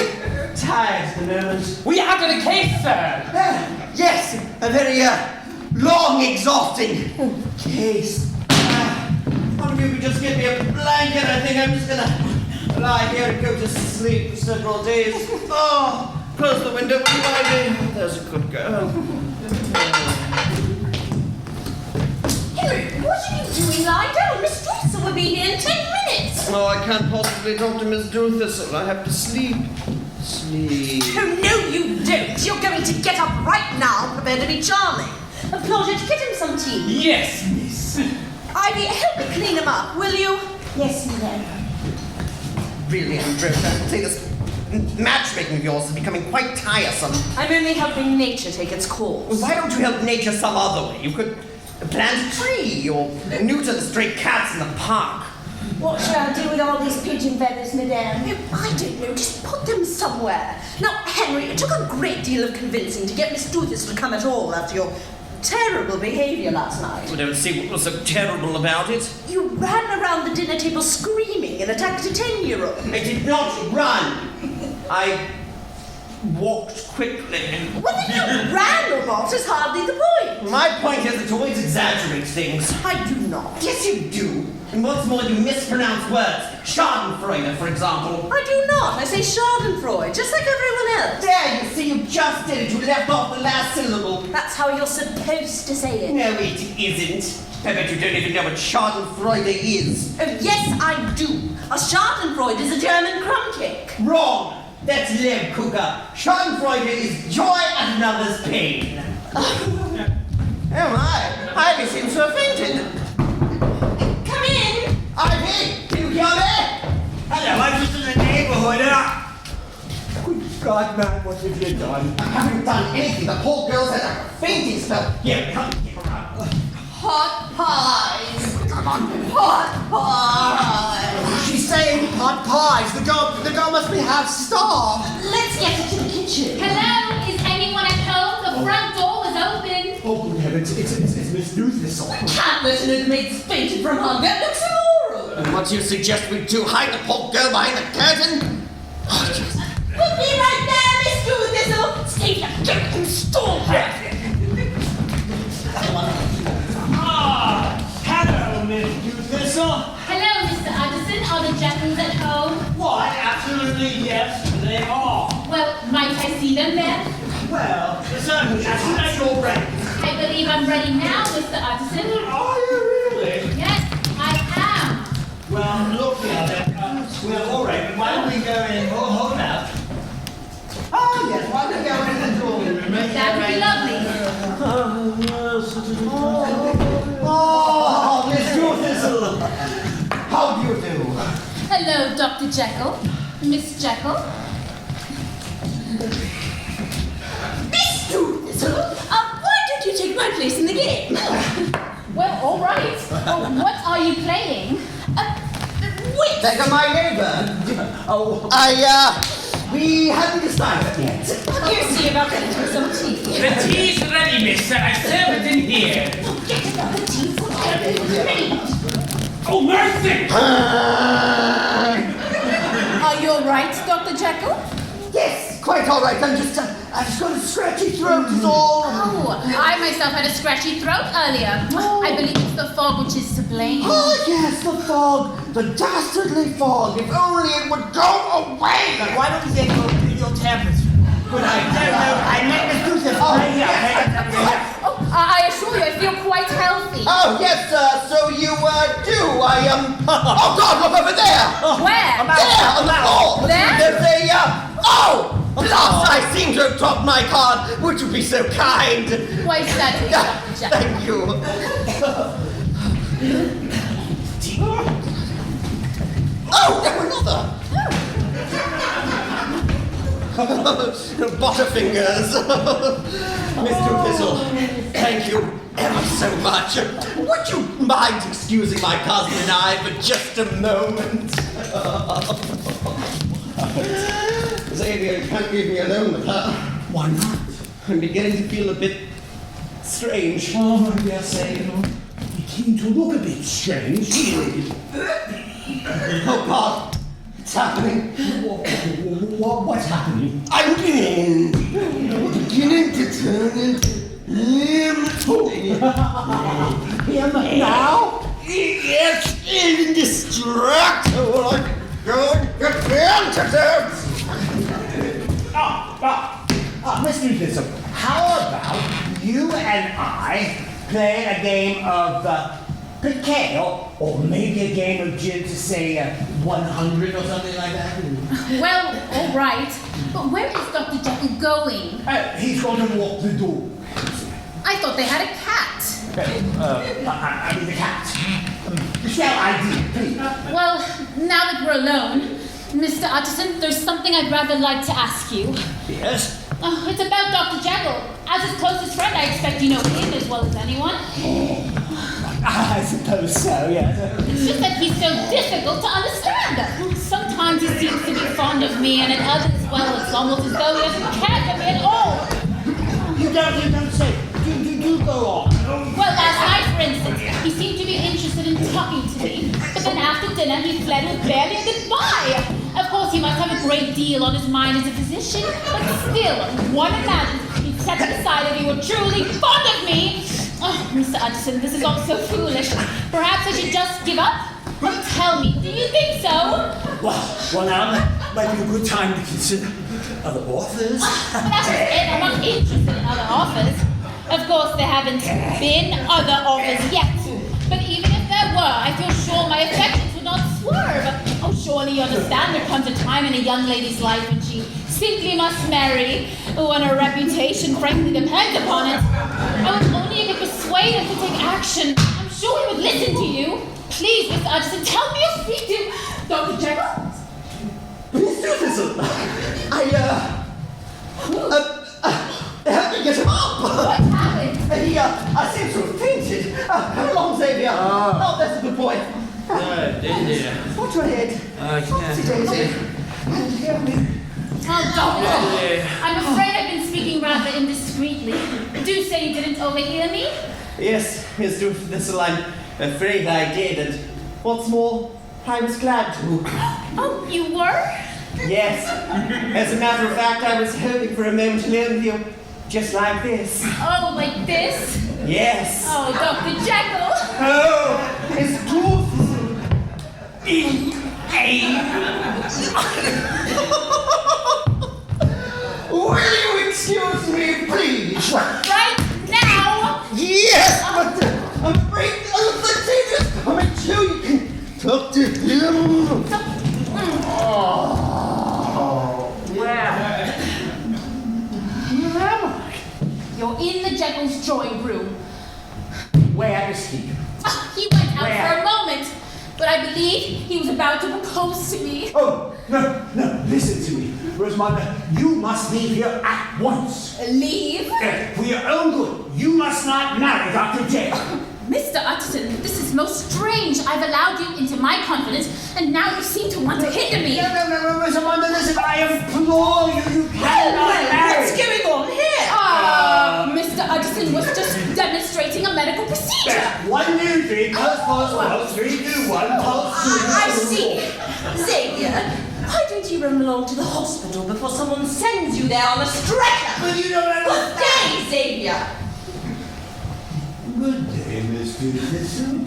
tired at the moment. We are to the case, sir. Yes, a very long, exhausting case. One of you could just give me a blanket. I think I'm just gonna lie here and go to sleep for several days. Oh, close the window when you lie in. There's a good girl. Henry, what are you doing? Lie down. Miss Dawson will be here in 10 minutes. Oh, I can't possibly talk to Miss Doothistle. I have to sleep. Sleep. Oh, no, you don't. You're going to get up right now and prepare to be charming. Claudette, get him some tea. Yes, miss. Ivy, help me clean him up, will you? Yes, madam. Really, Andrew, I'd say this matchmaking of yours is becoming quite tiresome. I'm only helping nature take its course. Why don't you help nature some other way? You could plant a tree or neuter the stray cats in the park. What shall I do with all these pigeon feathers, madame? No, I don't know. Just put them somewhere. Now, Henry, it took a great deal of convincing to get Miss Doothistle to come at all after your terrible behaviour last night. I don't see what was so terrible about it. You ran around the dinner table screaming and attacked a 10-year-old. I did not run. I walked quickly. Whether you ran or not is hardly the point. My point is that you always exaggerate things. I do not. Yes, you do. And what's more, you mispronounce words. Schadenfreude, for example. I do not. I say Schadenfreude, just like everyone else. There, you see, you just did it. You left off the last syllable. That's how you're supposed to say it. No, it isn't. I bet you don't even know what Schadenfreude is. Oh, yes, I do. A Schadenfreude is a German crumb cake. Wrong. That's Lebkuchen. Schadenfreude is joy at another's pain. Oh my, Ivy seems to have fainted. Come in. Ivy, can you hear me? Hello, I'm just in the neighborhood. Good God, man, what have you done? I haven't done anything. The poor girl's had a fainting spell. Here, come give her up. Hot pies. Come on. Hot pies. She's saying hot pies. The girl must be half starved. Let's get her to the kitchen. Hello? Is anyone at home? The front door is open. Oh, good heavens, it's Miss Doothistle. Can't let an maid's fainted from hunger. It looks immoral. And what do you suggest we do? Hide the poor girl behind the curtain? Oh, just... Put me right there, Miss Doothistle. Steve, get and stall her. Hello, Miss Doothistle. Hello, Mr. Addison. Are the Jackals at home? Why, absolutely yes, they are. Well, might I see them then? Well, certainly, as soon as you're ready. I believe I'm ready now, Mr. Addison. Are you really? Yes, I am. Well, look here then. Well, all right, why don't we go in? Oh, hold out. Oh, yes, why don't we go in the drawing room? That would be lovely. Oh, Miss Doothistle. How do you do? Hello, Dr. Jekyll. Miss Jekyll. Miss Doothistle, why don't you take my place in the game? Well, all right. Oh, what are you playing? Wait. Take my neighbor. Oh, We haven't decided yet. What do you see about getting some tea? The tea's ready, miss, and I serve it in here. Get another tea for everybody. Oh, mercy! Are you all right, Dr. Jekyll? Yes, quite all right. I've just got a scratchy throat is all. Oh, I myself had a scratchy throat earlier. I believe it's the fog which is to blame. Oh, yes, the fog. The dastardly fog. If only it would go away. Now, why don't you get your tablets? Good idea. No, I met Miss Doothistle. Oh, I assure you, I feel quite healthy. Oh, yes, so you Oh God, look over there! Where? There, on the floor! There? There's a, oh! Blast, I seem to have dropped my card. Would you be so kind? Why is that, Dr. Jack? Thank you. Oh, there another! Butterfingers. Mr. Fizzle, thank you ever so much. Would you mind excusing my cousin and I for just a moment? Xavier, you can't leave me alone with her. Why not? I'm beginning to feel a bit strange. Oh, I dare say, you begin to look a bit strange. Oh God, it's happening. What's happening? I'm beginning to turn into him. Him now? Yes, indestructible. I'm going to antidotes. Mr. Thistle, how about you and I play a game of piquet, or maybe a game of gin to say 100 or something like that? Well, all right. But where is Dr. Jekyll going? He's going to walk the dog. I thought they had a cat. I mean the cat. Shall I do, please? Well, now that we're alone, Mr. Utterson, there's something I'd rather like to ask you. Yes? Oh, it's about Dr. Jekyll. As his closest friend, I expect you know him as well as anyone. I suppose so, yes. It's just that he's so difficult to understand. Sometimes he seems to be fond of me, and at others, well, it's almost as though he doesn't care for me at all. You don't say. Do go on. Well, last night, for instance, he seemed to be interested in talking to me, but then after dinner he fled with barely a goodbye. Of course, he must have a great deal on his mind as a physician, but still, one imagines he'd set aside if he were truly fond of me. Oh, Mr. Utterson, this is all so foolish. Perhaps I should just give up? Oh, tell me, do you think so? Well, now that might be a good time to consider other authors. But that's just it. I'm not interested in other authors. Of course, there haven't been other authors yet. But even if there were, I feel sure my affections would not swerve. Oh, surely you understand there comes a time in a young lady's life when she simply must marry, when her reputation frankly depends upon it. Oh, if only you could persuade him to take action. I'm sure he would listen to you. Please, Mr. Utterson, tell me or speak to Dr. Jekyll. Mr. Fizzle, help me get him up. What happened? He, I seem to have fainted. Come along, Xavier. Oh, that's a good boy. Daisy. Watch your head. Topsy Daisy. And hear me. Oh, Doctor, I'm afraid I've been speaking rather indiscreetly. Do say you didn't overhear me? Yes, Mr. Fizzle, I'm afraid I did, and what's more, I was glad to. Oh, you were? Yes. As a matter of fact, I was hoping for a moment to learn with you, just like this. Oh, like this? Yes. Oh, Dr. Jekyll. Oh, it's true. Will you excuse me, please? Right now? Yes, but I'm afraid the teacher's coming too. You can talk to him. Where am I? You're in the Jekyll's drawing room. Where is he? He went out Where? for a moment, but I believe he was about to propose to me. Oh, no, listen to me. Rosamunda, you must leave here at once. Leave? For your own good, you must not marry Dr. Jekyll. Mr. Utterson, this is most strange. I've allowed you into my confidence, and now you seem to want to hinder me. No, Rosamunda, listen, I implore you, you cannot marry. What's going on here? Mr. Utterson was just demonstrating a medical procedure. Yes, 1, 2, 3, pulse, 3, 2, 1, pulse, 2. I see. Xavier, why don't you run along to the hospital before someone sends you there on a stretcher? But you don't understand. Good day, Xavier. Good day, Mr. Thistle.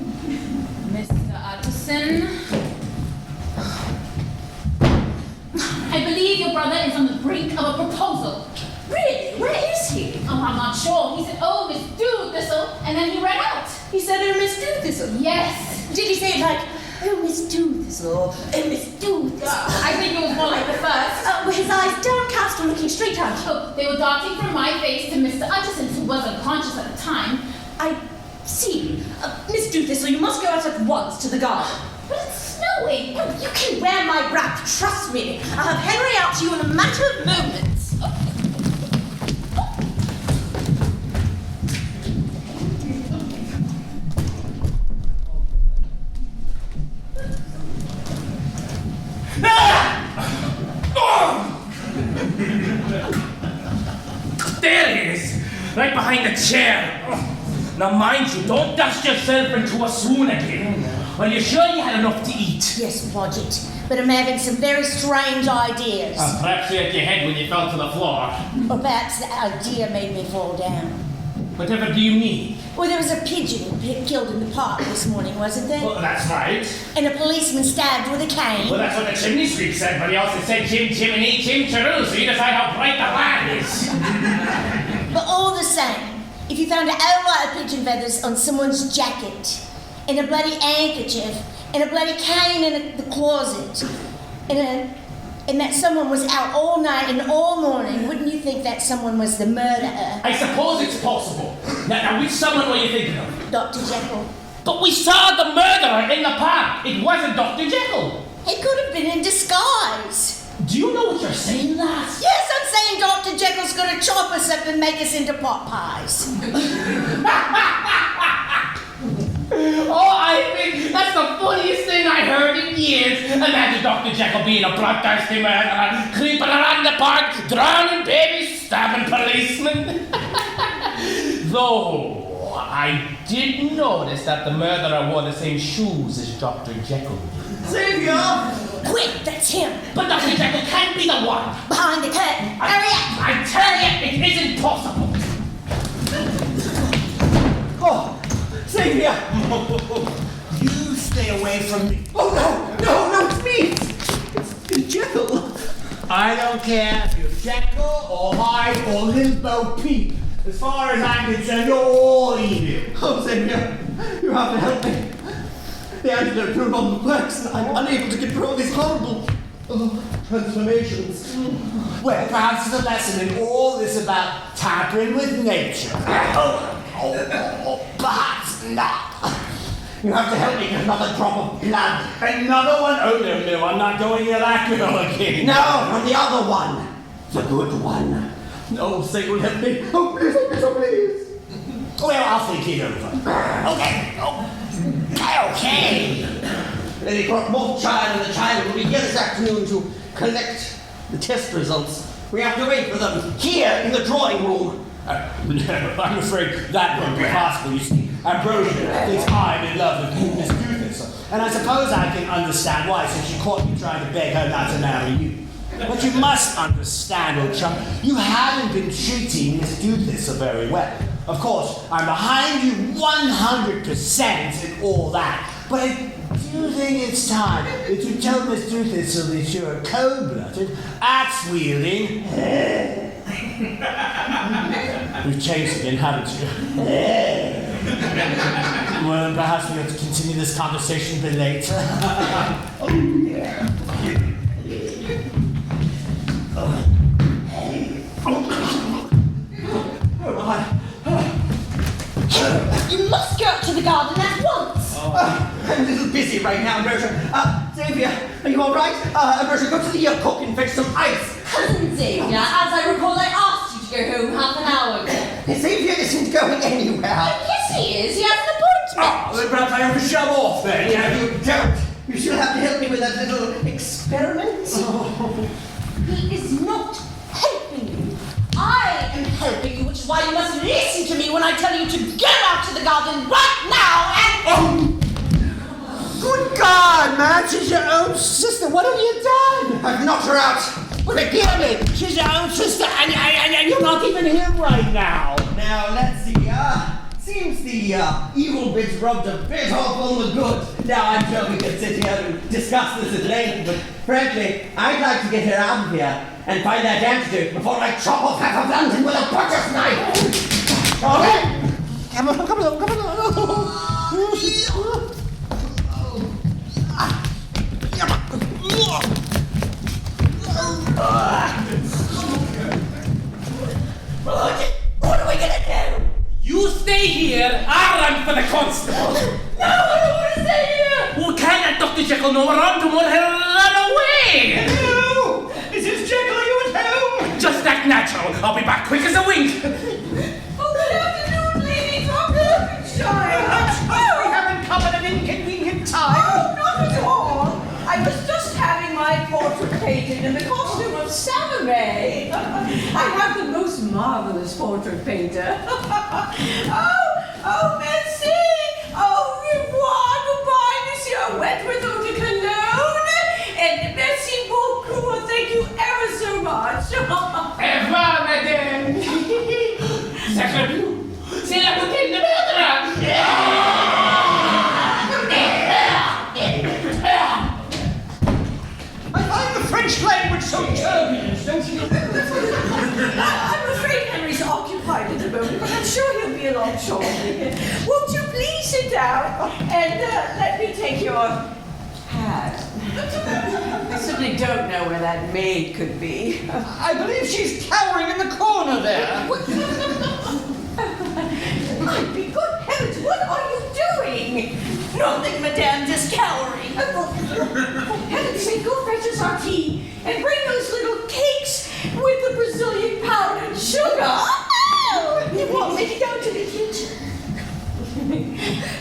Mr. Utterson. I believe your brother is on the brink of a proposal. Really? Where is he? Oh, I'm not sure. He said, "Oh, Miss Doodle Thistle," and then he ran out. He said, "Oh, Miss Doodle." Yes. Did he say it like, Oh, Miss Doothistle. Oh, Miss Doothistle. I think it was more like the first. With his eyes downcast and looking straight at you. Oh, they were darting from my face to Mr. Utterson, who was unconscious at the time. I see. Miss Doothistle, you must go out at once to the garden. But it's snowing. No, you can wear my wrap, trust me. I'll have Henry out to you in a matter of moments. There it is, right behind the chair. Now mind you, don't dust yourself into a swoon again. Are you sure you had enough to eat? Yes, Podget, but I'm having some very strange ideas. Perhaps you hit your head when you fell to the floor. Or perhaps the idea made me fall down. Whatever do you mean? Well, there was a pigeon killed in the park this morning, wasn't there? Well, that's right. And a policeman stabbed with a cane. Well, that's what the chimney sweep said, but he also said chim chimney, chim chiroo, so you decide how bright the light is. But all the same, if you found a whole lot of pigeon feathers on someone's jacket, and a bloody handkerchief, and a bloody cane in the closet, and that someone was out all night and all morning, wouldn't you think that someone was the murderer? I suppose it's possible. Now which someone were you thinking of? Dr. Jekyll. But we saw the murderer in the park. It wasn't Dr. Jekyll. He could have been in disguise. Do you know what you're saying, lass? Yes, I'm saying Dr. Jekyll's gonna chop us up and make us into pot pies. Oh, I think that's the funniest thing I heard in years. Imagine Dr. Jekyll being a bloodthirsty murderer, creeping around the park, drowning babies, stabbing policemen. Though, I did notice that the murderer wore the same shoes as Dr. Jekyll. Xavier! Quick, that's him. But Dr. Jekyll can't be the one. Behind the curtain. Hurry up. I tell you, it isn't possible. Oh, Xavier! You stay away from me. Oh, no, it's me! It's Jekyll. I don't care if you're Jekyll or Hyde or Limbo Peep. As far as I'm concerned, you're all evil. Oh, Xavier, you have to help me. The antidote proved on the flex, and I'm unable to control these horrible transformations. Well, perhaps it's a lesson in all this about tampering with nature. Perhaps not. You have to help me get another drop of blood. Another one? Oh, no, I'm not going near that girl again. No, from the other one. The good one. Oh, Satan will help me. Oh, please. Well, I'll think it over. Okay. Lady Crockmothchild and the child will be here this afternoon to collect the test results. We have to wait for them here in the drawing room. No, I'm afraid that won't be possible. You see, Ambrosia thinks I'm in love with Miss Doothistle, and I suppose I can understand why, since she caught me trying to beg her not to marry you. But you must understand, old chum, you haven't been treating Miss Doothistle very well. Of course, I'm behind you 100% and all that, but I do think it's time that you tell Miss Doothistle that you're a cold-blooded, axe-wielding. We've changed again, haven't you? Well, perhaps we have to continue this conversation a bit later. You must go out to the garden at once. I'm a little busy right now, Ambrosia. Xavier, are you all right? Ambrosia, go to the cook and fetch some ice. Cousin Xavier, as I recall, I asked you to go home half an hour ago. Xavier isn't going anywhere. Yes, he is. He has an appointment. Well, perhaps I have to shove off then. Yeah, you don't. You still have to help me with that little experiment. He is not helping you. I am helping you, which is why you must listen to me when I tell you to go out to the garden right now and... Good God, man! She's your own sister. What have you done? I've knocked her out. Forgive me. She's your own sister, and you're not even here right now. Now, let's see. Seems the evil bit's rubbed a bit off on the good. Now, I'm sure we can sit here and discuss this at length, but frankly, I'd like to get her out of here and find that antidote before I chop off half of London with a butcher's knife. Okay? Come on. here, I run for the constable. No, I don't want to stay here. Well, can't Dr. Jekyll know around tomorrow? He'll run away. Hello! Mrs. Jekyll, are you at home? Just act natural. I'll be back quick as a wink. Oh, good afternoon, Lady Throckmortonshire. I'm sorry we haven't come at an inconvenient time. Oh, not at all. I was just having my portrait painted in the costume of Salome. I have the most marvelous portrait painter. Oh, merci. Au revoir. Goodbye, Monsieur Wentworth eau de Cologne. And merci beaucoup. Thank you ever so much. Au revoir, madame. Sacre Bleu, c'est la bouteille de meurtre. I find the French language so turbulent, don't you? I'm afraid Henry's occupied at the moment, but I'm sure he'll be along shortly. Won't you please sit down and let me take your hat? I simply don't know where that maid could be. I believe she's cowering in the corner there. My good heavens, what are you doing? Nothing, madame, just cowering. Heaven's sake, go fetch us our tea and bring those little cakes with the Brazilian powdered sugar. You want me to go to the kitchen?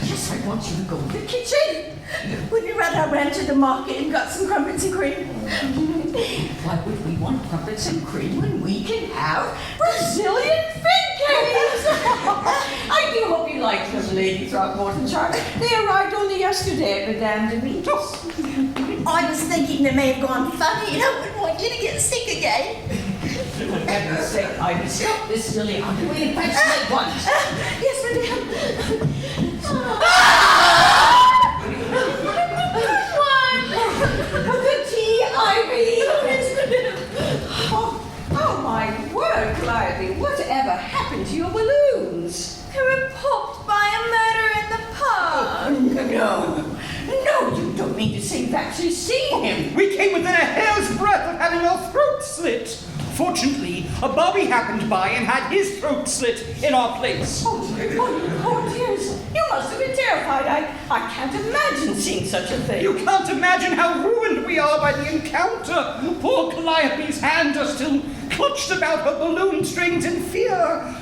Yes, I want you to go to the kitchen. Would you rather I ran to the market and got some crumpets and cream? Why would we want crumpets and cream when we can have Brazilian fig cakes? I do hope you like them, Lady Throckmortonshire. They arrived only yesterday at Madame de Vito's. I was thinking they may have gone funny and I wouldn't want you to get sick again. For heaven's sake, Ivy, stop this silly underway and fetch them at once. Yes, madame. The tea, Ivy. Oh, my word, Calliope, whatever happened to your balloons? They were popped by a murderer in the park. No, you don't mean to say you've actually seen him. We came within a hair's breadth of having our throat slit. Fortunately, a Bobby happened by and had his throat slit in our place. Oh, dears. You must have been terrified. I can't imagine seeing such a thing. You can't imagine how ruined we are by the encounter. Poor Calliope's hands are still clutched about her balloon strings in fear.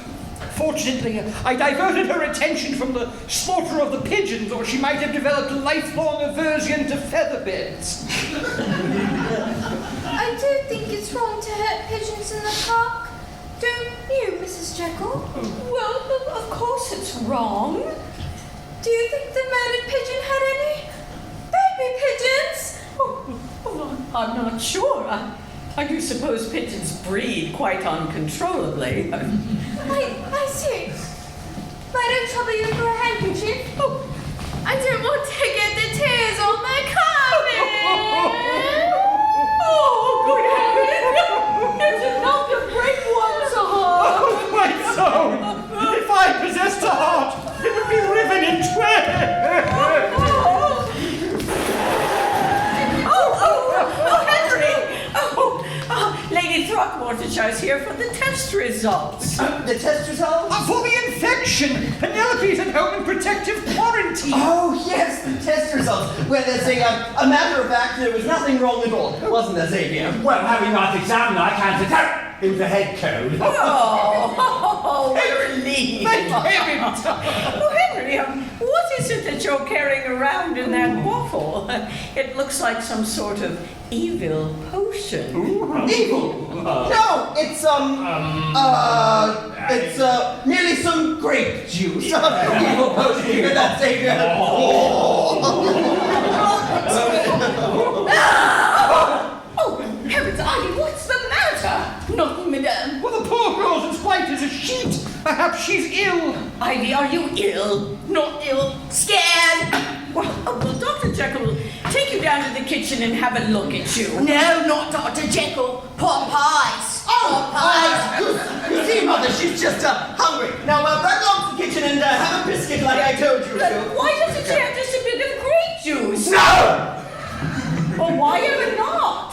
Fortunately, I diverted her attention from the slaughter of the pigeons, or she might have developed a lifelong aversion to feather beds. I do think it's wrong to hurt pigeons in the park. Don't you, Mrs. Jekyll? Well, of course it's wrong. Do you think the murdered pigeon had any baby pigeons? Oh, I'm not sure. I do suppose pigeons breed quite uncontrollably. I see. But I don't trouble you for a handkerchief. Oh, I don't want to get the tears on the carpet. Oh, good heavens! It's enough to break one's heart. Oh, my soul! If I possessed a heart, it would be riven in twain. Oh, Henry! Lady Throckmortonshire's here for the test results. The test results? For the infection! Penelope's at home in protective quarantine. Oh, yes, the test results. Well, there's a matter of fact, there was nothing wrong at all, wasn't there, Xavier? Well, having not examined, I can't tell. It was a head cold. Oh, Henry! Thank heaven! Oh, Henry, what is it that you're carrying around in that bottle? It looks like some sort of evil potion. Evil? No, it's merely some grape juice. Evil potion, you hear that, Xavier? Oh, heavens, Ivy, what's the matter? Nothing, madame. Well, the poor girl's as white as a sheet. Perhaps she's ill. Ivy, are you ill? Not ill. Scared? Well, Dr. Jekyll will take you down to the kitchen and have a look at you. No, not Dr. Jekyll. Pot pies. Oh, pies! You see, Mother, she's just hungry. Now, run along to the kitchen and have a biscuit like I told you to. Why doesn't she have just a bit of grape juice? No! Well, why ever not?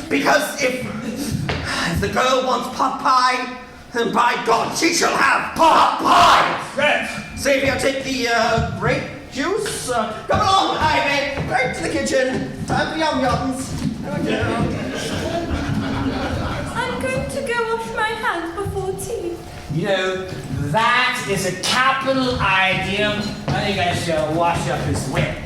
Because if If the girl wants pot pie, then by God, she shall have pot pie! Yes. Xavier, take the grape juice. Come along, Ivy. Right to the kitchen. Time for yum-yums. I'm going to go wash my hands before tea. You know, that is a capital idea. I think I shall wash up his whip.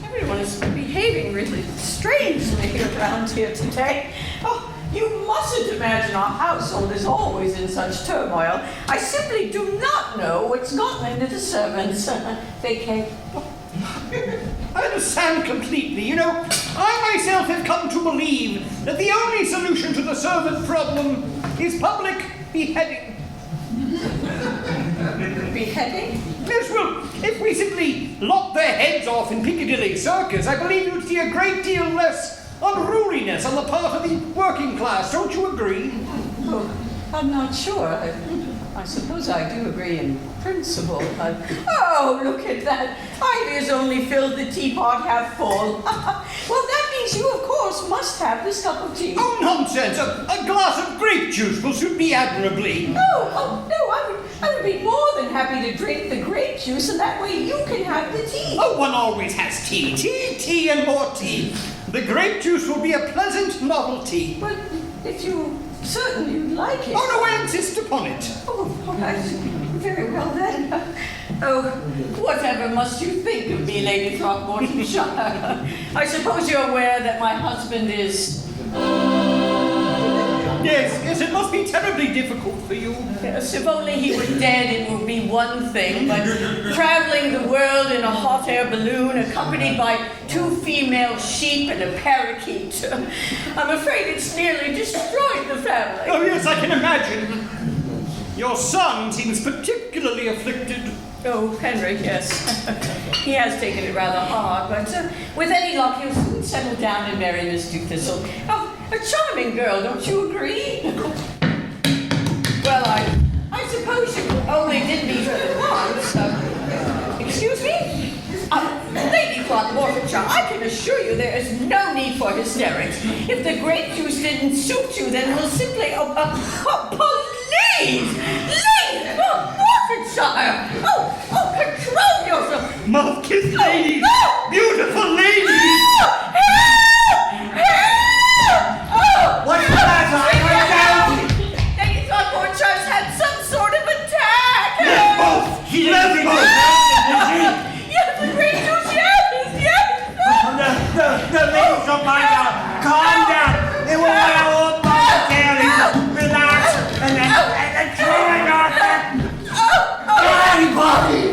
Everyone is behaving really strangely around here today. Oh, you mustn't imagine our household is always in such turmoil. I simply do not know what's gotten into the servants. Vacate. I understand completely. You know, I myself have come to believe that the only solution to the servant problem is public beheading. Beheading? Yes, well, if we simply lopped their heads off in Piccadilly Circus, I believe you'd see a great deal less unruliness on the part of the working class. Don't you agree? Oh, I'm not sure. I suppose I do agree in principle. Oh, look at that. Ivy's only filled the teapot half full. Well, that means you, of course, must have this cup of tea. Oh, nonsense! A glass of grape juice will suit me admirably. No, I would be more than happy to drink the grape juice, and that way you can have the tea. Oh, one always has tea. Tea, and more tea. The grape juice will be a pleasant novelty. But if you're certain you'd like it. Oh, no, I insist upon it. Oh, all right. Very well then. Oh, whatever must you think of me, Lady Throckmortonshire? I suppose you're aware that my husband is... Yes, it must be terribly difficult for you. Yes, if only he were dead, it would be one thing, but traveling the world in a hot air balloon accompanied by 2 female sheep and a parakeet, I'm afraid it's nearly destroyed the family. Oh, yes, I can imagine. Your son seems particularly afflicted. Oh, Henry, yes. He has taken it rather hard, but with any luck, he'll soon settle down and marry Miss Tewkesbury. Oh, a charming girl, don't you agree? Well, I suppose you only did meet her once. Excuse me? Lady Throckmortonshire, I can assure you there is no need for hysterics. If the grape juice didn't suit you, then we'll simply... Please! Lady Throckmortonshire! Oh, control yourself! Mouth-kissed lady! No! Beautiful lady! What's the matter? Lady Throckmortonshire's had some sort of attack! Let's both! Let's both! Yes, the grape juice, yes! No, ladies, don't mind now. Calm down. It will wear all momentarily. Relax. And then try not to... Anybody!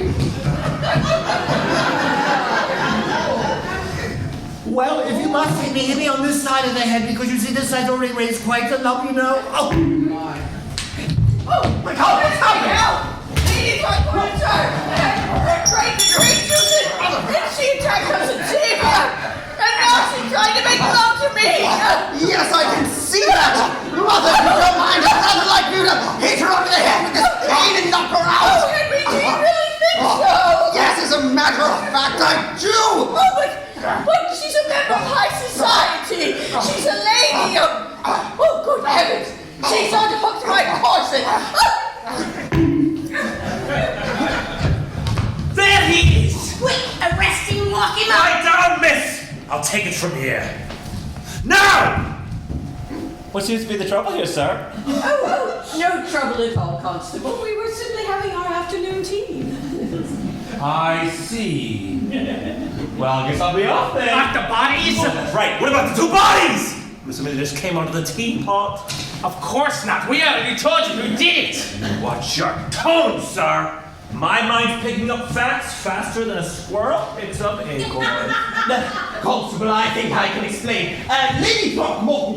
Well, if you must hit me on this side of the head, because you see this side's already raised quite a lump, you know. Oh! Oh, my God, what's happening? Lady Throckmortonshire! Great juice! And she attacked us and saved her! And now she's trying to make love to me! Yes, I can see that! Mother, if you don't mind, I'd rather like you to hit her over the head with this cane and knock her out! Oh, Henry, do you really think so? Yes, as a matter of fact, I do! Oh, but she's a member of high society! She's a lady! Oh, good heavens! She's unhooked my corset! There he is! Quick, arrest him, lock him up! Lie down, miss! I'll take it from here. Now! What seems to be the trouble here, sir? Oh, no trouble at all, Constable. We were simply having our afternoon tea. I see. Well, I guess I'll be off then. Not the bodies? Oh, that's right. What about the 2 bodies? Somebody just came out of the teapot. Of course not. We already told you who did it. Watch your tone, sir. My mind's picking up facts faster than a squirrel picks up acorns. Constable, I think I can explain. Lady Throckmorton